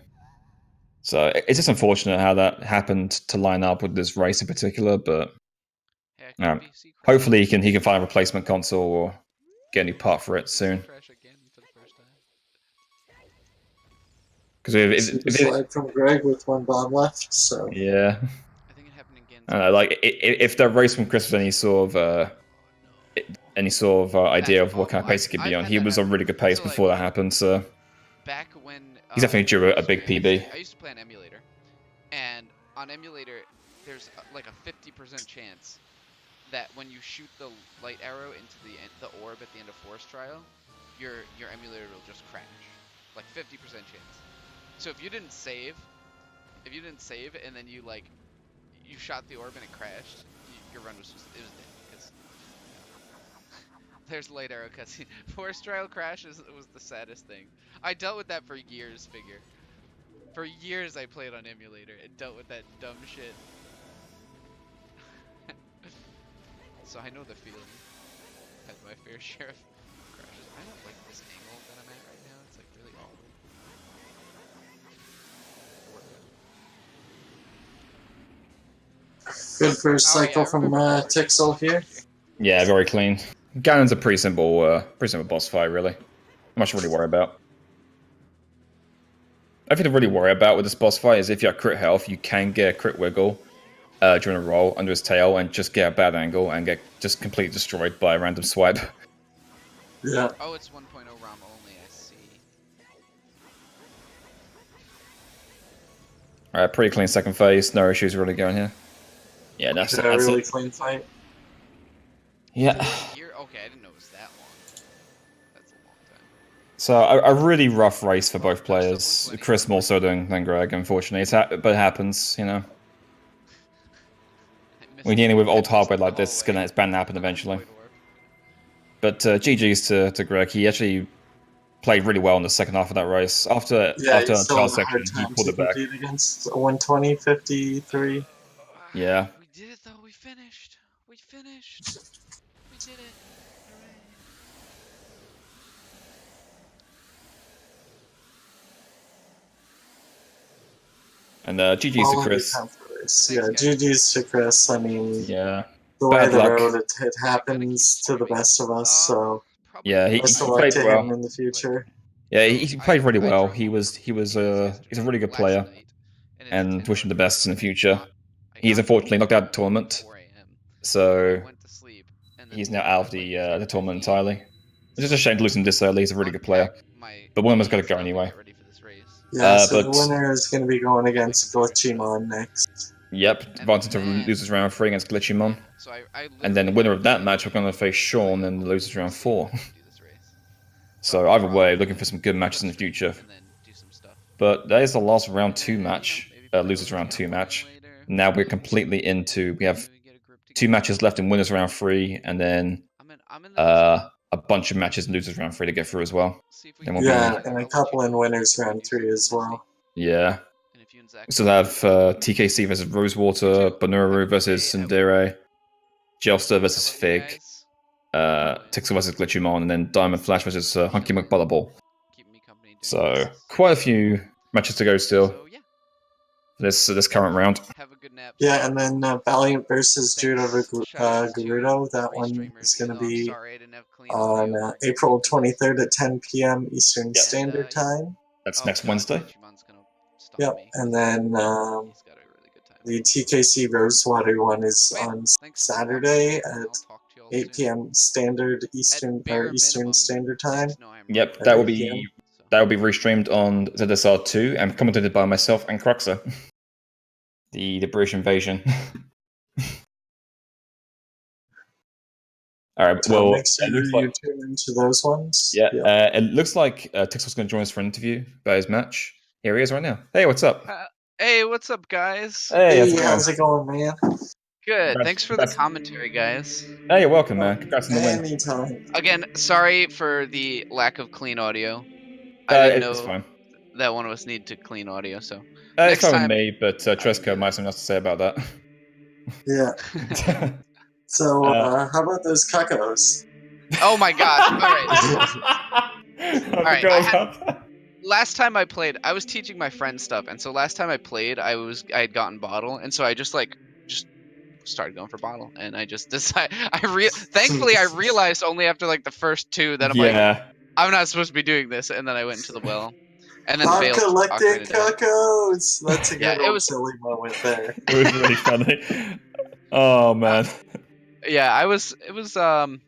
So it's just unfortunate how that happened to line up with this race in particular. But hopefully he can find a replacement console or get a new part for it soon. Because if from Greg with one bomb left, so yeah. I think it happened again. Like if that race from Chris was any sort of idea of what kind of pace he could be on, he was on really good pace before that happened. So back when he's definitely due a big PB. I used to play on emulator, and on emulator, there's like a 50% chance that when you shoot the light arrow into the orb at the end of Forest Trial, your emulator will just crash, like 50% chance. So if you didn't save, and then you shot the orb and it crashed, your run was dead. Because there's light arrow cutscene. Forest Trial crash was the saddest thing. I dealt with that for years, figure. For years I played on emulator and dealt with that dumb shit. So I know the feeling. Had my fair share of crashes. I don't like this angle that I'm at right now. It's like really awkward. Good first cycle from Tixl here. Yeah, very clean. Ganon's a pretty simple boss fight, really. Not much to really worry about. Everything to really worry about with this boss fight is if you're at crit health, you can get a crit wiggle during a roll under his tail and just get a bad angle and get just completely destroyed by a random swipe. Yeah. Oh, it's 1.0 ROM only, I see. Alright, pretty clean second phase, no issues really going here. Yeah, that's a really clean fight. Yeah. Okay, I didn't know it was that long. That's a long time. So a really rough race for both players. Chris more so than Greg, unfortunately. But it happens, you know. We're dealing with old hardware like this, it's bound to happen eventually. But GG's to Greg. He actually played really well in the second half of that race. After the child section, he pulled it back. Against 120, 53. Yeah. We did it though. We finished. We did it. And GG's to Chris. Yeah, GG's to Chris. I mean, yeah. The way the road it happens to the best of us. So yeah, he played to well him in the future. Yeah, he played really well. He's a really good player, and wish him the best in the future. He's unfortunately knocked out of the tournament, so he's now out of the tournament entirely. It's just a shame to lose him this early. He's a really good player, but one of us got to go anyway. Yeah, so the winner is going to be going against Glitchymon next. Yep, advancing to losers round 3 against Glitchymon, and then the winner of that match we're going to face Sean in the losers round 4. So either way, looking for some good matches in the future. But that is the last round 2 match, losers round 2 match. Now we're completely into, we have 2 matches left in winners round 3, and then a bunch of matches in losers round 3 to get through as well. Yeah, and a couple in winners round 3 as well. Yeah. So they have TKC versus Rosewater, Bonuru versus Sundere, Gelster versus Fig, Tixl versus Glitchymon, and then Diamond Flash versus Hunky McBullerball. So quite a few matches to go still. This current round. Yeah, and then Valiant versus Judo Gerudo. That one is going to be on April 23rd at 10 p.m. Eastern Standard Time. That's next Wednesday. Yep, and then The TKC Rosewater one is Man, on thanks for Saturday watching, and at I'll talk to y'all 8 soon. p.m. Standard At Eastern bare Eastern minimum, Standard Time. OoT No IM Yep, At that will 8 p.m. be restreamed on ZSR2 and commented by myself and Cruxer. The British invasion. All right. So Well, make sure it looks you like tune into those ones. yeah. It looks like Tixl's going to join us for an interview about his match. Here he is right now. Hey, what's up? Hey, what's up, guys? Hey, Hey, how's it going, man? Good. Congrats- Thanks for the congrats. commentary, guys. Hey, you're welcome, man. Congrats on the win. Anytime. Again, sorry for the lack of clean audio. I didn't It's know fine. that one of us needed to clean audio, so It's next fine with time. me, but Tresco might have something else to say about that. Yeah. So, how about those cuckoos? Oh my gosh! All right. I right, forgot about that. Last time I played, I was teaching my friend stuff, and so last time I played, I had gotten bottle, and so I just started going for bottle, and I just decided. Thankfully I realized only after like the first two that I'm like, I'm not supposed to be doing this, and then I went into the well, and then I'm failed. collecting cuckoos. That's a Yeah, good old silly moment there. It was really funny. Oh man. Yeah, it was it was a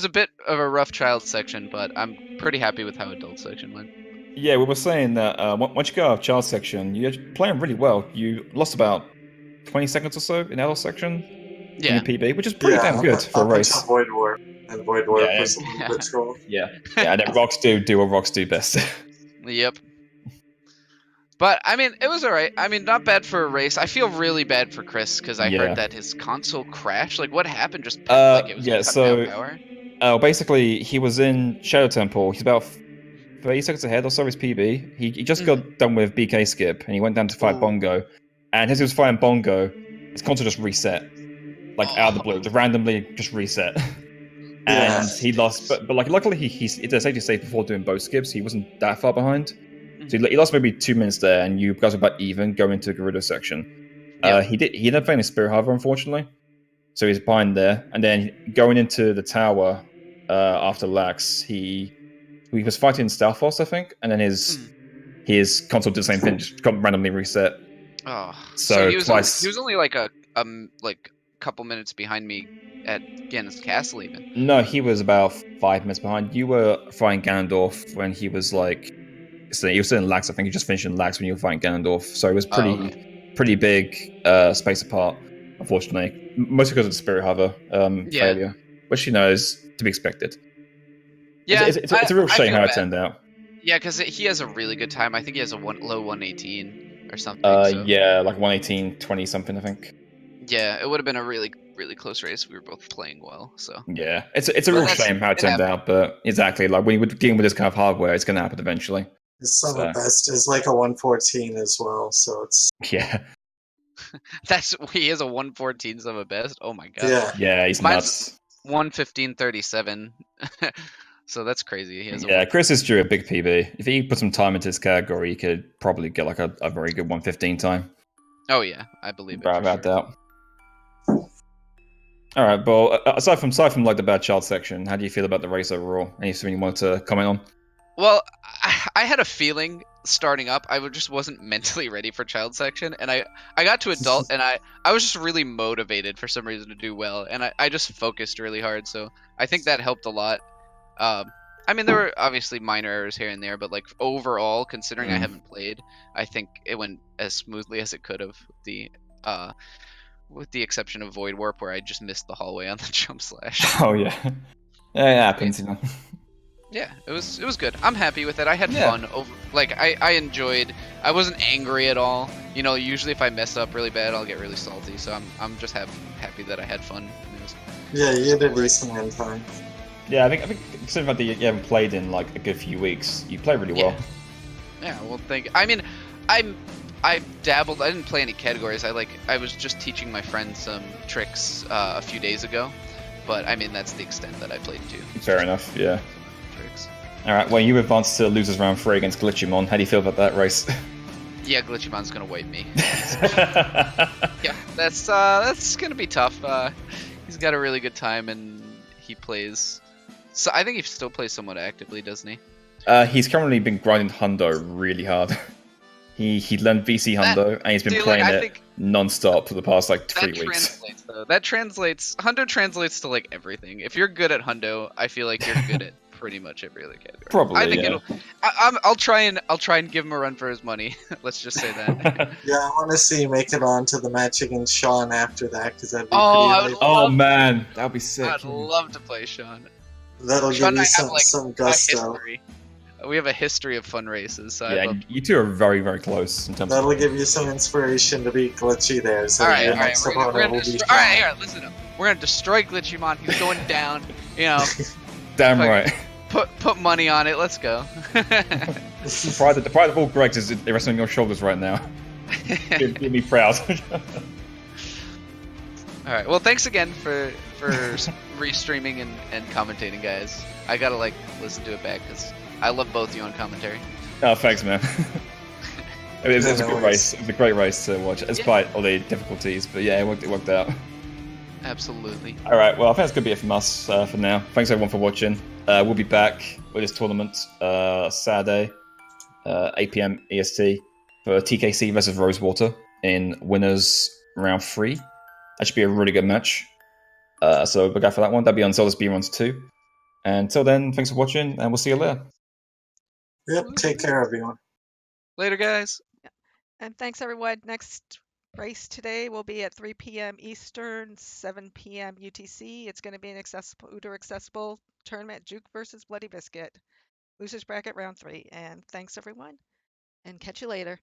bit of a rough child section, but I'm pretty happy with how adult section went. Yeah, we were saying that once you go out of child section, you're playing really well. You lost about 20 seconds or so in adult section in your PB, which is pretty damn good for a up race. until Void Warp. And Void Warp was a little bit troll. Yeah, and then rocks do what rocks do best. Yep. But I mean, it was alright. I mean, not bad for a race. I feel really bad for Chris because I heard that his console crashed. Like, what happened? Just like it was cutting out power. Basically, he was in Shadow Temple. He's about 30 seconds ahead or so of his PB. He just got done with BK skip, and he went down to fight Bongo. And as he was fighting Bongo, his console just reset, like out of the blue, just randomly just reset. And he lost, but like luckily it's a safety save before doing both skips. He wasn't that far behind, so he lost maybe 2 minutes there, and you guys were about even going into the Gerudo section. He ended up playing a Spirit Harbor, unfortunately, so he's behind there. And then going into the tower after Lax, he was fighting Stalfos, I think, and then his console did the same thing, just got randomly reset. Oh, so he was twice. He was only like a couple minutes behind me at Ganon's Castle, even. No, he was about 5 minutes behind. You were fighting Ganondorf when he was like, so he was still in Lax. I think he just finished in Lax when you were fighting Ganondorf. So it was pretty big space apart, unfortunately, mostly because of the Spirit Hover failure, which is to be expected. Yeah, it's a real shame how it turned out. Yeah, because he has a really good time. I think he has a low 118 or something. Yeah, like 118.20 something, I think. Yeah, it would have been a really, really close race. We were both playing well, so. Yeah, it's a real shame how it turned out, but exactly, like when you're dealing with this kind of hardware, it's going to happen eventually. His son of best is like a 114 as well, so it's he is a 114 son of best. Oh my god. Yeah, he's nuts. 115.37. So that's crazy. He has Chris is due a big PB. If he put some time into his category, he could probably get like a very good 115 time. Oh yeah, I believe it. Without doubt. All right, but aside from like the bad child section, how do you feel about the race overall? Anything you want to comment on? Well, I had a feeling starting up, I just wasn't mentally ready for child section, and I got to adult, and I was just really motivated for some reason to do well, and I just focused really hard, so I think that helped a lot. I mean, there were obviously minor errors here and there, but like overall, considering I haven't played, I think it went as smoothly as it could have. With the exception of Void Warp, where I just missed the hallway on the jump slash. Oh yeah, it happens, Yeah, it was good. I'm happy with it. I had fun. I enjoyed. I wasn't angry at all. Usually if I mess up really bad, I'll get really salty. So I'm just happy that I had fun. You had a decent win time. Yeah, I think considering that you haven't played in like a good few weeks, you play really well. Yeah, well, thank you. I mean, I dabbled. I didn't play any categories. I was just teaching my friend some tricks a few days ago, but I mean that's the extent that I played too. Fair enough. Yeah. All right. Well, you advanced to losers round 3 against Glitchymon. How do you feel about that race? Yeah, Glitchymon's gonna wipe me. Yeah, that's gonna be tough. He's got a really good time and he plays. So I think he still plays somewhat actively, doesn't he? He's currently been grinding Hundo really hard. He learned VC Hundo, and he's been See, playing like, I it think non-stop for the past like 3 that weeks. translates though. That translates. Hundo translates to like everything. If you're good at Hundo, I feel like you're good at pretty much every other category. Probably, I think yeah. I'll try and give him a run for his money. Let's just say that. Yeah, I want to see you make it on to the match against Sean after that, because that'd be Oh, I pretty would hype. Oh love. man, that'd be sick. I'd love to play Sean. That'll Sean give and you I have like some a gusto. history. We have a history of fun races, so I'd Yeah, love. you two are very, very close in terms That'll of. give you some inspiration to beat Glitchy there, so All right, your all right. next We're opponent gonna will be destroy. All right, Sean. here, listen up. We're gonna destroy Glitchymon. He's going down. You know, Damn Fuck. right. put money on it. Let's go. The pride of all Gregs is resting on your shoulders right now. Give me proud. All right. Well, thanks again for restreaming and commentating, guys. I gotta like listen to it back because I love both you on commentary. Oh, thanks, man. It was a good race. It was a great race to watch, despite all the difficulties. But yeah, it worked out. Absolutely. All right. Well, I think that's gonna be it from us for now. Thanks everyone for watching. We'll be back with this tournament Saturday, 8 p.m. EST for TKC versus Rosewater in winners round 3. That should be a really good match. So look out for that one. That'll be on Zelda Speedruns 2. And until then, thanks for watching, and we'll see you later. Yep, take care, everyone. Later, guys. And thanks, everyone. Next race today will be at 3 p.m. Eastern, 7 p.m. UTC. It's going to be an Uber accessible tournament, Juke versus Bloody Biscuit. Losers bracket round 3. And thanks, everyone, and catch you later.